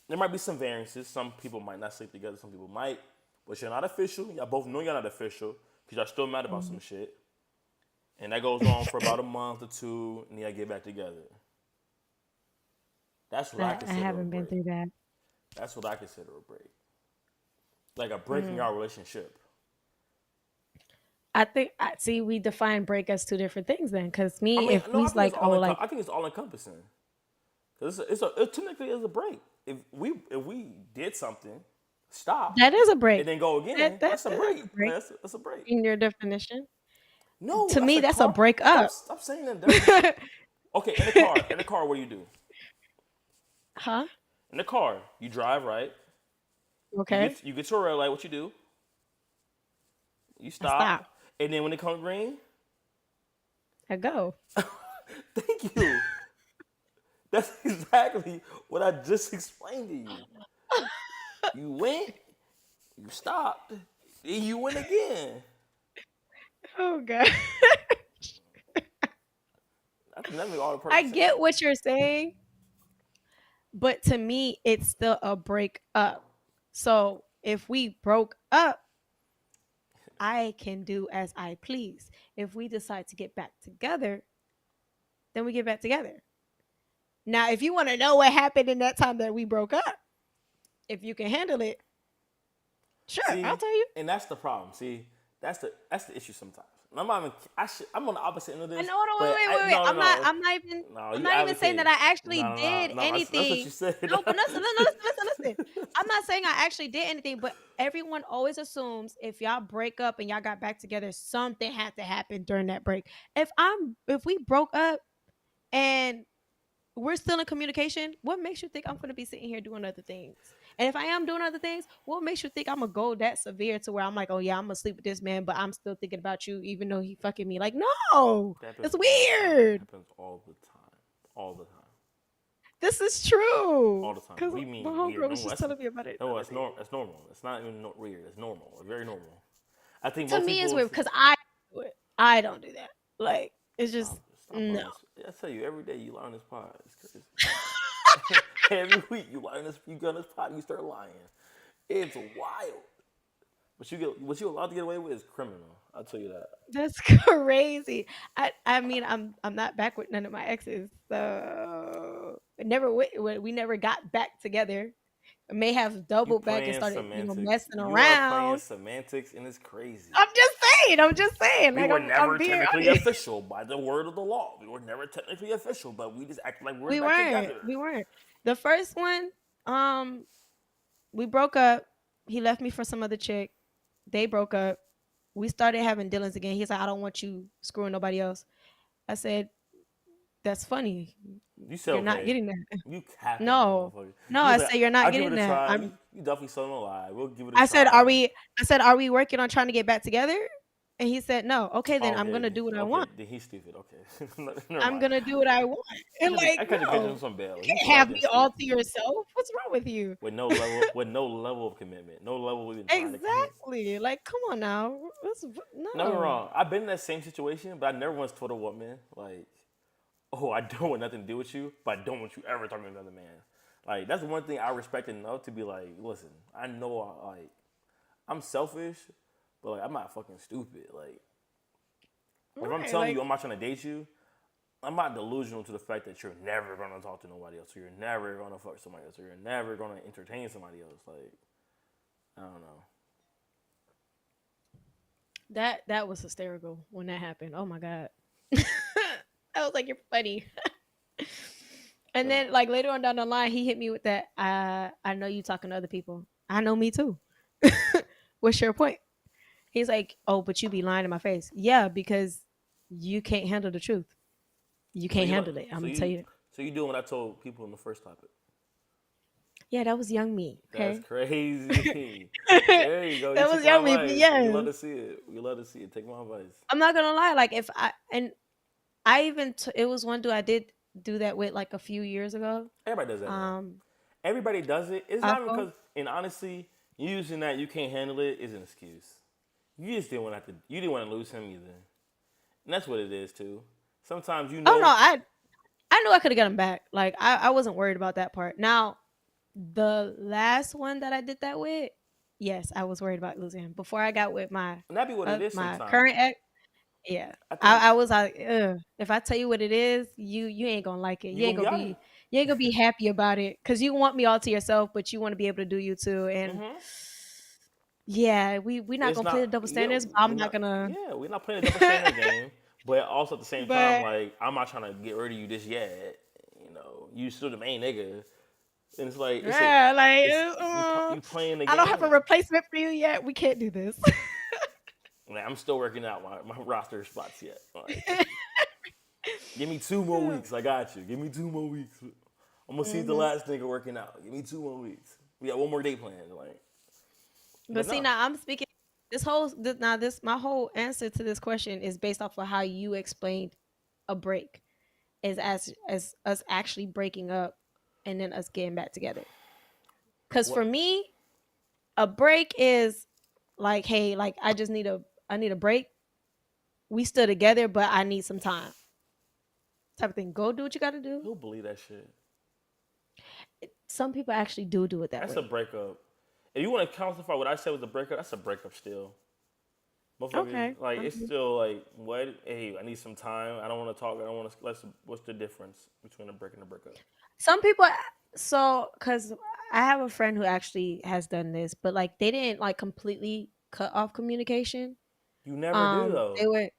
there might be some variances. Some people might not sleep together, some people might, but you're not official. Y'all both know you're not official because y'all still mad about some shit. And that goes on for about a month or two, and then y'all get back together. That's what I I consider a haven't been break. through that. That's what I consider a break. Like a break in Mm. our relationship. I think I see we define break as two different things then. Cause I me, mean, if no, we's like, oh, like I think it's all encompassing. Cause it technically is a break. If we did something, stop, that is a break. and then go That again, that, that's a that is break. a break That's a break. in your definition. No, To that's me, a that's a car. break Stop up. stop saying that definition. Okay, in the car, what do you do? Huh? In the car, you drive right. Okay. You get to a red light. What you do? You I stop. stop, and then when it comes green, I go. thank you. That's exactly what I just explained to you. You went, you stopped, then you went again. Oh god. I think that makes all the I perfect sense. get what you're saying, but to me, it's still a break up. So if we broke up, I can do as I please. If we decide to get back together, then we get back together. Now, if you want to know what happened in that time that we broke up, if you can handle it, sure, I'll See, tell you. and that's the problem. See, that's the issue sometimes. And I'm not even, I'm on the opposite end of I this, know. No, but wait, wait, wait. no, no, I'm not. no, I'm not even. no. I'm You not even saying that advocating? I actually No, no, no, did no. That's what you anything. said. No, but listen, listen, listen, listen. I'm not saying I actually did anything, but everyone always assumes if y'all break up and y'all got back together, something had to happen during that break. If we broke up and we're still in communication, what makes you think I'm going to be sitting here doing other things? And if I am doing other things, what makes you think I'm going to go that severe to where I'm like, oh yeah, I'm going to sleep with this man, but I'm still thinking about you even though he fucking me? Like, no, That happens it's all the time. It weird. happens all the time. All the time. This is All true. the time. What Because do you my mean weird? homegirl No, was just telling me about it the no, other day. That's normal. It's not even weird. It's normal. It's very normal. I think To most me, it's people. weird because I do it. I don't do that. Like, it's just, Stop no. on this. I tell you, every day you lie on this pod. It's crazy. Every week you lie on this. You go on this pod. You start lying. It's wild. What you allowed to get away with is criminal. I'll tell you that. That's crazy. I mean, I'm not back with none of my exes, so we never got back together. I may have You doubled back and playing started, semantics. messing You are playing around. semantics, and it's crazy. I'm just saying. I'm just saying. We Like were I'm never being technically honest. official by the word of the law. We were never technically official, but we just acted like we were We back weren't. together. We weren't. The first one, um, we broke up. He left me for some other chick. They broke up. We started having dealings again. He's like, I don't want you screwing nobody else. I said, that's funny. You said You're not okay. getting that. You capping like a No, motherfucker. no. You I said said you're not I'll give getting it a that. try. You definitely selling a lie. We'll give it a I said, are try. we? I said, are we working on trying to get back together? And he said, no. Okay, then Oh, I'm okay, gonna do what I okay. want. Then he's stupid. Okay, never I'm mind. gonna do what I want. And I like, catch him no, on some bail. you He's can't flat have then me all stupid to yourself. What's wrong with you? with no level of commitment, no level of even trying to commit. Exactly. Like, come on now. Don't get me No. wrong. I've been in that same situation, but I never once told a woman like, "Oh, I don't want nothing to do with you, but I don't want you ever talking to another man." Like that's one thing I respect enough to be like, listen, I know I'm selfish, but like I'm not fucking stupid. Like if I'm Right. telling Like, you I'm not trying to date you, I'm not delusional to the fact that you're never gonna talk to nobody else, or you're never gonna fuck somebody else, or you're never gonna entertain somebody else. Like I don't know. that was hysterical when that happened. Oh my god. I was like, you're funny. And But then like later on down the line, he hit me with that. I know you talking to other people. I know me too. What's your point? He's like, oh, but you be lying in my face. Yeah, because you can't handle the truth. You so can't you like handle it. I'm so gonna tell you you. so you doing what I told people in the first topic. Yeah, that was young me. That's Okay. crazy. That There you go. You took was my young me, but advice. We love yes. to see it. We love to see it. Take my advice. I'm not gonna lie. Like if I and I even it was one dude I did do that with like a few years ago. Everybody does that though. Um, Everybody does it. It's not even Afro. because, and honestly, using that you can't handle it is an excuse. You just didn't want to. You didn't want to lose him either, and that's what it is too. Sometimes you Oh no, know. I knew I could have got him back. Like I wasn't worried about that part. Now the last one that I did that with, yes, I was worried about losing him. Before I got with And that be what it is my sometimes. current ex, yeah, I think I was like, ugh. If I tell you what it is, you ain't gonna like it. you gonna be alright. You ain't gonna be happy about it because you want me all to yourself, but you want to be able to do you too. And Mm-hmm. Yeah, we not It's gonna play the not, double yeah, standards. But we're I'm not not, gonna. yeah, we're not playing a double standard game. But also at the same time, But like, I'm not trying to get rid of you just yet. You know, you still the main nigga, and it's like yeah, like you playing the I don't have a game. replacement for you yet. We can't do this. Like, I'm still working out my roster spots yet. Like, give me 2 more weeks. I got you. Give me 2 more weeks. I'm gonna see the hmm last nigga working out. Give me 2 more weeks. We got one more day planned. Like, but But see, no. now I'm speaking. This my whole answer to this question is based off of how you explained a break is as us actually breaking up and then us getting back together. Because for What? me, a break is like, hey, like I need a break. We still together, but I need some time. Type of thing. Go do what you got to do. Who believe that shit? Some people actually do it that That's a way. breakup. If you want to quantify what I said was a breakup, that's a breakup still. Motherfuckers, Okay. like, it's Okay. still like, what? Hey, I need some time. I don't want to talk. I don't want to. What's the difference between a break and a breakup? Some people, so because I have a friend who actually has done this, but like they didn't like completely cut off communication. You never do They though. were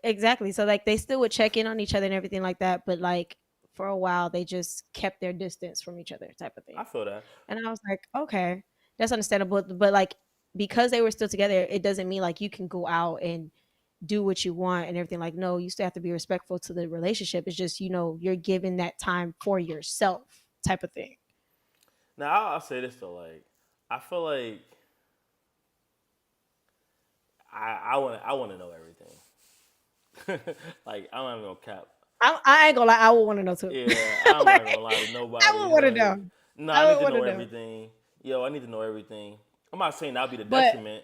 exactly so like they still would check in on each other and everything like that, but like for a while they just kept their distance from each other, type of I thing. feel that. And I was like, okay, that's understandable. But like because they were still together, it doesn't mean like you can go out and do what you want and everything. Like, no, you still have to be respectful to the relationship. It's just, you're giving that time for yourself, type of thing. Now I'll say this though, like, I feel like I want to know everything. Like, I don't have no cap. I ain't gonna lie, I would want to know too. Yeah, I'm not gonna Like, lie to I nobody. would want to Like, know. no, I I need would to want know to know. everything. Yo, I need to know everything. I'm not saying that'll be the But detriment,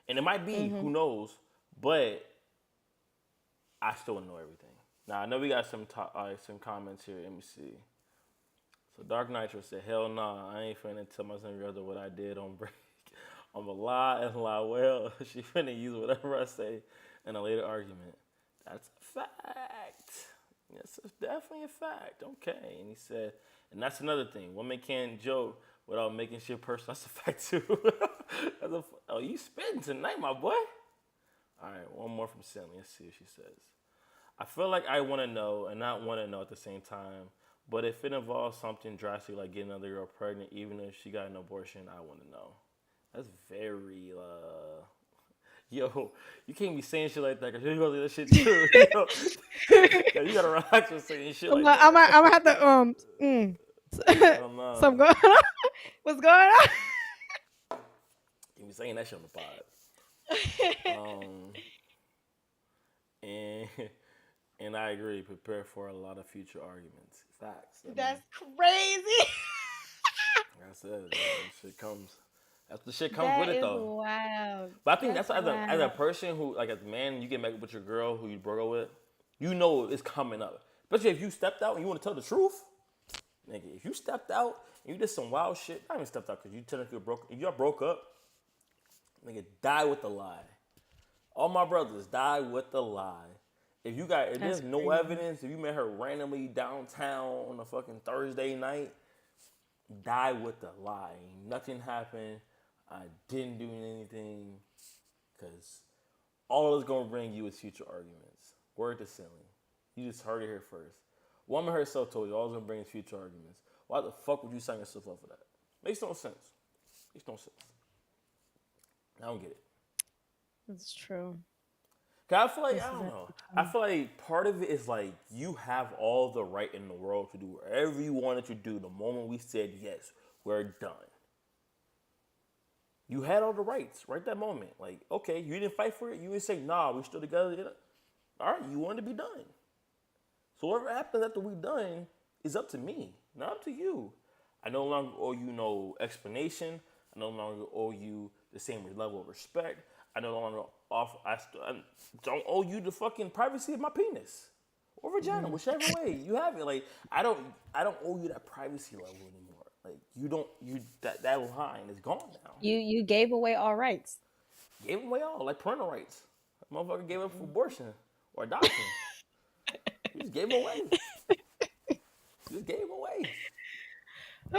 and it might be. mhm. Who knows? But I still want to know everything. Now I know we got some comments here. Let me see. So Dark Nitro said, "Hell nah, I ain't finna tell my son brother what I did on break. I'm a lie and lie well. She finna use whatever I say in a later argument. That's a fact. Yes, it's definitely a fact. Okay." And he said, and that's another thing. Women can't joke without making shit personal. That's a fact too. Oh, you spitting tonight, my boy. All right, one more from Cindy. Let's see what she says. I feel like I want to know and not want to know at the same time. But if it involves something drastic like getting another girl pregnant, even if she got an abortion, I want to know. That's very, yo, you can't be saying shit like that because you're going to do that shit too. Yo, you got to relax with saying shit like that. I'm gonna have to I don't something know. going on. What's going on? You be saying that shit on the pod. Um, and and I agree. Prepare for a lot of future arguments. Facts. I mean, That's crazy. like I said, that shit comes. That's the shit comes with That it is though. wild. But I think That's that's as a wild. person who, like, as a man, you get back with your girl who you broke up with, you know it's coming up. Especially if you stepped out and you want to tell the truth, nigga. If you stepped out and you did some wild shit, not even stepped out because you technically broke. If y'all broke up, nigga, die with the lie. All my brothers die with the lie. If That's there's no crazy. evidence, if you met her randomly downtown on a fucking Thursday night, die with the lie. Nothing happened. I didn't do anything. Because all it's going to bring you is future arguments. Word to Silly. You just heard it here first. Woman herself told you all it's going to bring is future arguments. Why the fuck would you sign yourself up for that? Makes no sense. Makes no sense. I don't get it. That's true. Cause I feel like, This I is don't know. actually I true. feel like part of it is like you have all the right in the world to do whatever you wanted to do the moment we said yes, we're done. You had all the rights right that moment. Like, okay, you didn't fight for it. You didn't say, nah, we still together. All right, you wanted to be done. So whatever happens after we done is up to me, not up to you. I no longer owe you no explanation. I no longer owe you the same level of respect. I no longer I don't owe you the fucking privacy of my penis or vagina, Mhm. whichever way you have it. Like, I don't owe you that privacy level anymore. Like, you don't you that line is gone now. You gave away all rights. Gave away all, like parental rights. That motherfucker gave up for abortion or adoption. You just gave them away. You just gave them away.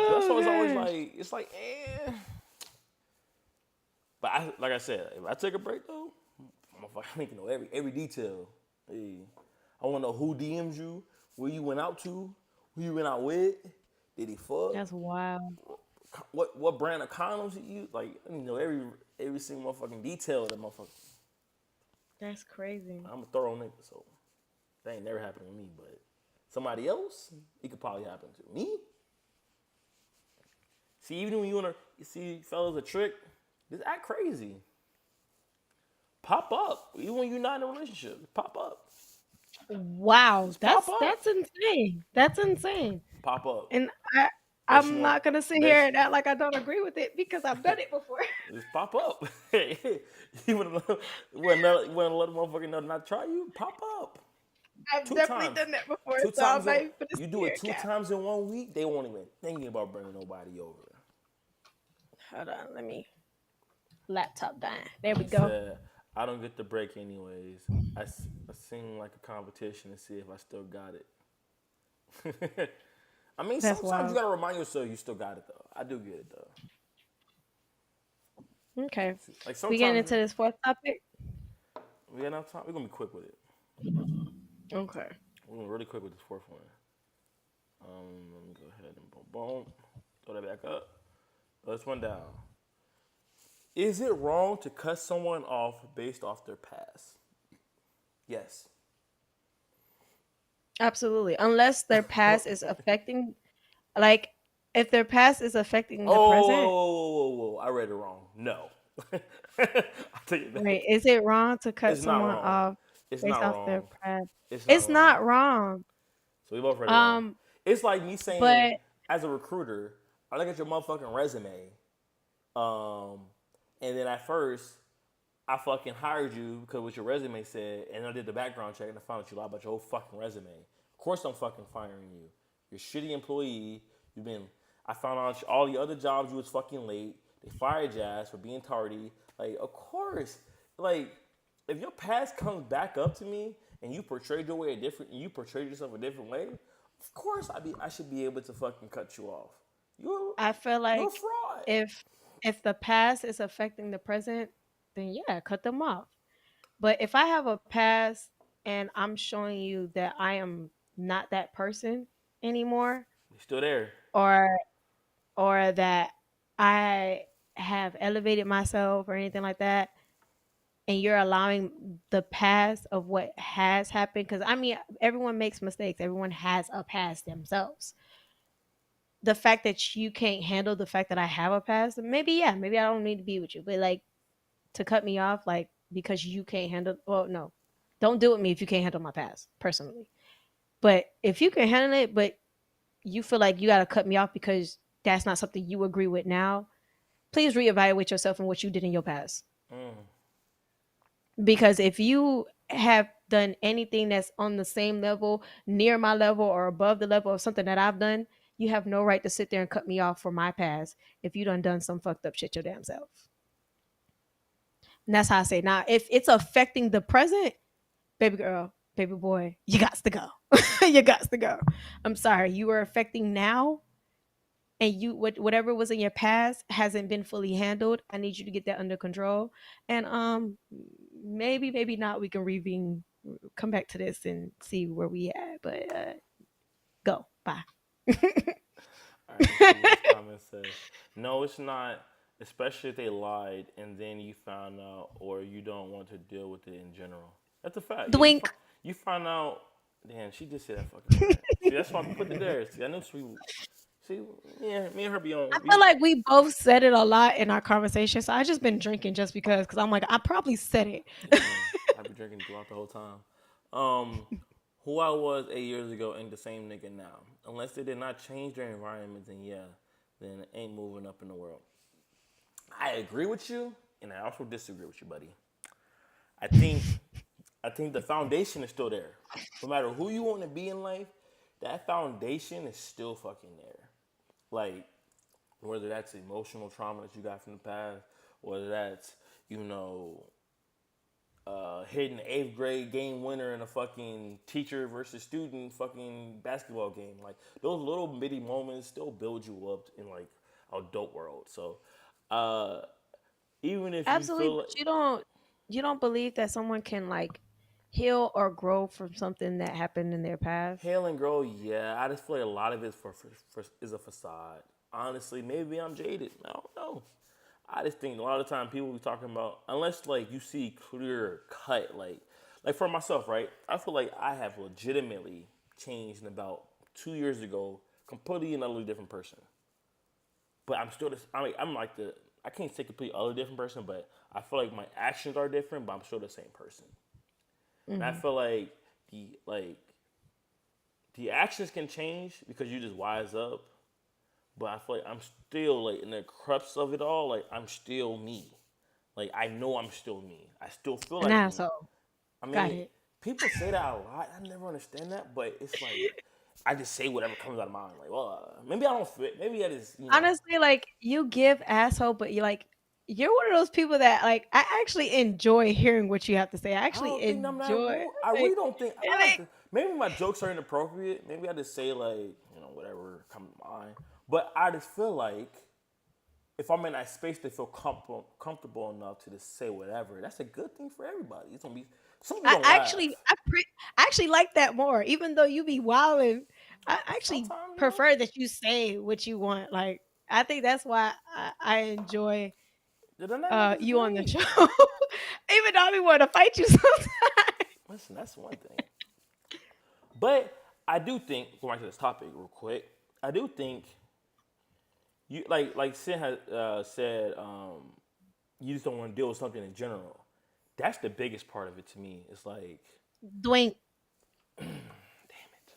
So that's Oh why it's always gosh. like, it's like, But like I said, if I take a break though, I need to know every detail. Hey, I want to know who DM'd you, where you went out to, who you went out with, did he fuck, That's wild. what brand of condoms he used, like every single motherfucking detail of that motherfucker. That's crazy. I'm a thorough nigga, so that ain't never happened to me, but somebody else, it could probably happen to me. See, even when you see fellas a trick, just act crazy. Pop up. Even when you're not in a relationship, pop up. Wow, Just pop that's up. insane. That's insane. Pop up. And I Bet you I'm want not gonna sit here bet and act like I don't agree with it because I've done it before. just pop up. You wouldn't let a motherfucker know not try you? Pop up. I've Two definitely times. done that before, Two so I'm times not in even gonna you sit do here it and two cap. times in 1 week, they won't even thinking about bringing nobody over. Hold on, let me laptop dying. There we He go. said, I don't get the break anyways. I sing like a competition to see if I still got it. I mean, That's sometimes you wild. gotta remind yourself you still got it though. I do get it though. Okay. Like We getting sometimes into this fourth topic? we got enough time. We're gonna be quick with it. Okay. We're gonna be really quick with this fourth one. Let me go ahead and boom, throw that back up. Let's one down. Is it wrong to cut someone off based off their past? Yes. Absolutely. Unless their past is affecting, like, if their past is affecting the present, Oh, I read it wrong. No. I take it wait, back. is it wrong to cut It's not someone wrong. off It's based not off their wrong. past? It's not It's wrong. not wrong. So we both read it wrong. Um, It's like me saying, but as a recruiter, I look at your motherfucking resume, um, and then at first I fucking hired you because what your resume said, and I did the background check and I found out you lied about your whole fucking resume. Of course I'm fucking firing you. You're a shitty employee. You've been. I found out all the other jobs you was fucking late. They fired your ass for being tardy. Like, of course, like if your past comes back up to me and you portrayed your way a different, you portrayed yourself a different way, of course I should be able to fucking cut you off. You're I feel you're a like fraud. if if the past is affecting the present, then yeah, cut them off. But if I have a past and I'm showing you that I am not that person anymore, You're still there. or that I have elevated myself or anything like that, and you're allowing the past of what has happened, because I mean, everyone makes mistakes, everyone has a past themselves. The fact that you can't handle the fact that I have a past, maybe, yeah, maybe I don't need to be with you, but like, to cut me off, like, because you can't handle, well, no, don't deal with me if you can't handle my past personally. But if you can handle it, but you feel like you got to cut me off because that's not something you agree with now, please reevaluate yourself and what you did in your past. Mm. Because if you have done anything that's on the same level, near my level, or above the level of something that I've done, you have no right to sit there and cut me off for my past if you done some fucked up shit your damn self. And that's how I say, now if it's affecting the present, baby girl, baby boy, you got to go. You got to go. I'm sorry, you are affecting now, and whatever was in your past hasn't been fully handled. I need you to get that under control. And maybe not, we can revene, come back to this and see where we at. But go. Bye. All right, let's see what this comment says. No, it's not, especially if they lied and then you found out or you don't want to deal with it in general. That's a fact. Yeah, Dwink. you find out. Damn, she just said that fucking word. See, that's why I put it there. See, I know she. See, yeah, me and her be on. I feel like we both said it a lot in our conversation, so I just been drinking just because I'm like, I probably said it. I be drinking throughout the whole time. Um, who I was 8 years ago ain't the same nigga now. Unless they did not change their environment, then yeah, then it ain't moving up in the world. I agree with you, and I also disagree with you, buddy. I think I think the foundation is still there. No matter who you want to be in life, that foundation is still fucking there. Like whether that's emotional trauma that you got from the past, whether that's you know hitting the eighth grade game winner in a fucking teacher versus student fucking basketball game. Like those little bitty moments still build you up in like adult world. So uh, Even if you Absolutely, feel but like you don't believe that someone can like heal or grow from something that happened in their past? hail and grow, yeah, I just feel like a lot of it for is a facade. Honestly, maybe I'm jaded. I don't know. I just think a lot of the time people be talking about unless like you see clear cut like for myself, right? I feel like I have legitimately changed in about 2 years ago, completely and utterly different person. But I'm still this. I'm like the. I can't say completely other different person, but I feel like my actions are different, but I'm still the same person. And I Hmm. feel like the actions can change because you just wise up, but I feel like I'm still like in the crux of it all. Like I'm still me. Like I know I'm still me. I still feel An like me. asshole. I Got mean, it. people say that a lot. I never understand that, but it's like I just say whatever comes out of my mind. Like, well, maybe I don't fit. Maybe I just, Honestly, like you give asshole, but you're one of those people that like I actually enjoy hearing what you have to say. I I actually don't think I'm that enjoy rude. I like, really don't think I like like to. Maybe my jokes are inappropriate. Maybe I just say like whatever comes to mind. But I just feel like if I'm in that space, they feel comfortable enough to just say whatever. That's a good thing for everybody. It's gonna be some people I gonna laugh. actually I actually like that more. Even though you be wilding, I actually Sometimes prefer that you say what you want. Like I think that's why I enjoy then that is you on the great. show. Even though I be wanting to fight you sometimes. Listen, that's one thing. But I do think going back to this topic real quick. I do think you like Sin has said you just don't want to deal with something in general. That's the biggest part of it to me. It's like, Dwayne. damn it.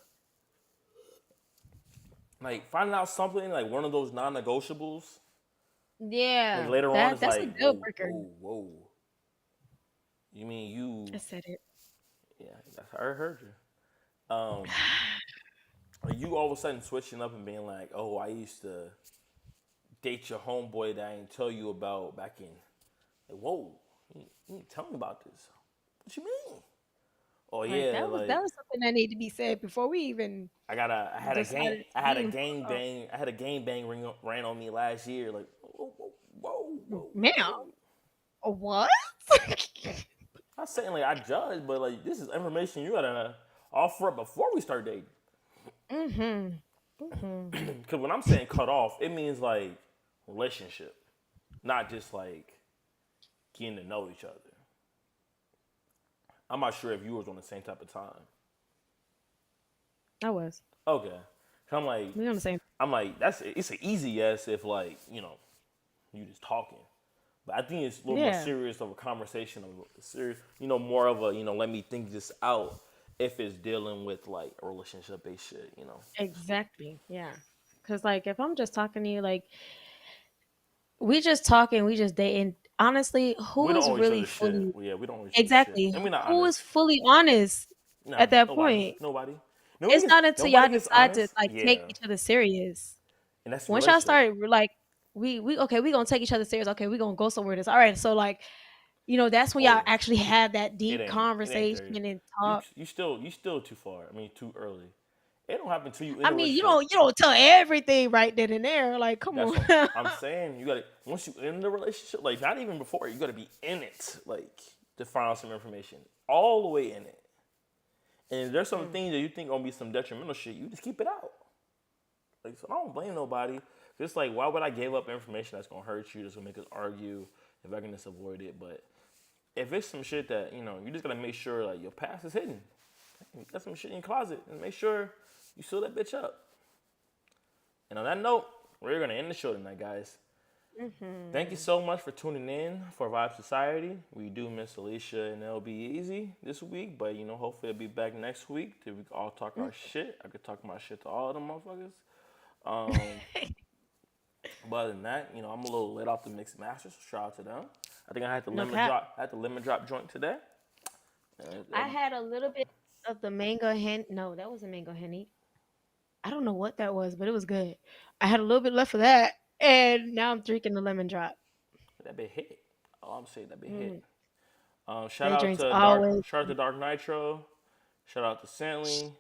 Like finding out something like one of those non-negotiables. Like Yeah, later on, that it's that's a like, deal whoa, breaker. whoa, whoa. You mean I you? said it. Yeah, I heard you. Like you all of a sudden switching up and being like, oh, I used to date your homeboy that I didn't tell you about back in. Like, whoa, you didn't tell me about this. What you mean? Oh Like yeah, that like was something that needed to be said before we even I had a gang decided to be involved. I had a gang bang ran on me last year. Like, whoa, whoa, whoa, whoa, Ma'am, whoa. what? Not saying like I judge, but like this is information you gotta offer up before we start dating. Mhm. Mhm. Because when I'm saying cut off, it means like relationship, not just like getting to know each other. I'm not sure if you was on the same type of time. I was. Okay, so We on the same. I'm like that's it's an easy yes if like you just talking. But I think it's a little more Yeah. serious of a conversation of serious, more of a let me think this out if it's dealing with like a relationship based shit. Exactly. Yeah. Cause like if I'm just talking to you, like we just talking, we just dating. Honestly, We who don't is owe each really other shit. fully Yeah, we don't owe each other shit, exactly and we're not who is honest. fully honest Nah, at that nobody, point? nobody, It's not until nobody y'all gets decide to honest. like take Yeah, each other serious. and that's the Once y'all relationship. start, we're like, we okay, we gonna take each other serious. Okay, we gonna go somewhere. This all right. So like, that's when y'all Oh, actually have that it deep ain't conversation there. and You talk. you still too far. I mean, too early. It don't happen to you in I a mean, you relationship. don't tell everything right then and there. Like, come That's on. what I'm saying. You gotta once you in the relationship, like not even before, you gotta be in it, like to find out some information, all the way in it. And if there's some Mm. things that you think gonna be some detrimental shit, you just keep it out. Like so, I don't blame nobody. Just like why would I give up information that's gonna hurt you, that's gonna make us argue, if I can just avoid it. But if it's some shit that you just gotta make sure like your past is hidden. You got some shit in your closet, and make sure you seal that bitch up. And on that note, we're gonna end the show tonight, guys. Thank you Hmm. so much for tuning in for Vibe Society. We do miss Alicia and LB Easy this week, but hopefully they'll be back next week till we can all talk our shit. I could talk my shit to all of them motherfuckers. Um, but other than that, I'm a little lit off the mixed masters. So shout out to them. I think I had the No lemon cap. drop. I had the lemon drop joint today. I had a little bit of the mango hen. No, that wasn't mango henny. I don't know what that was, but it was good. I had a little bit left of that, and now I'm drinking the lemon drop. That bit hit. Oh, I'm saying that bit hit. Mm. Shout They out drinks to always. Dark Nitro. Shout out to Santly.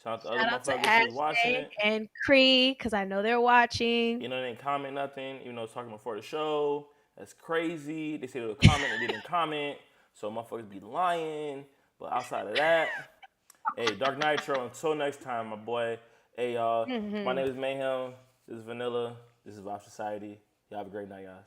Shout out to other Shout out to motherfuckers who's watching Ashley it. and Cree, because I know they're watching. They didn't comment nothing, even though I was talking before the show. That's crazy. They say they'll comment and they didn't comment. So motherfuckers be lying. But outside of that, hey, Dark Nitro, until next time, my boy. Hey, y'all. My Hmm. name is Mayhem. This is Vanilla. This is Vibe Society. Y'all have a great night, guys.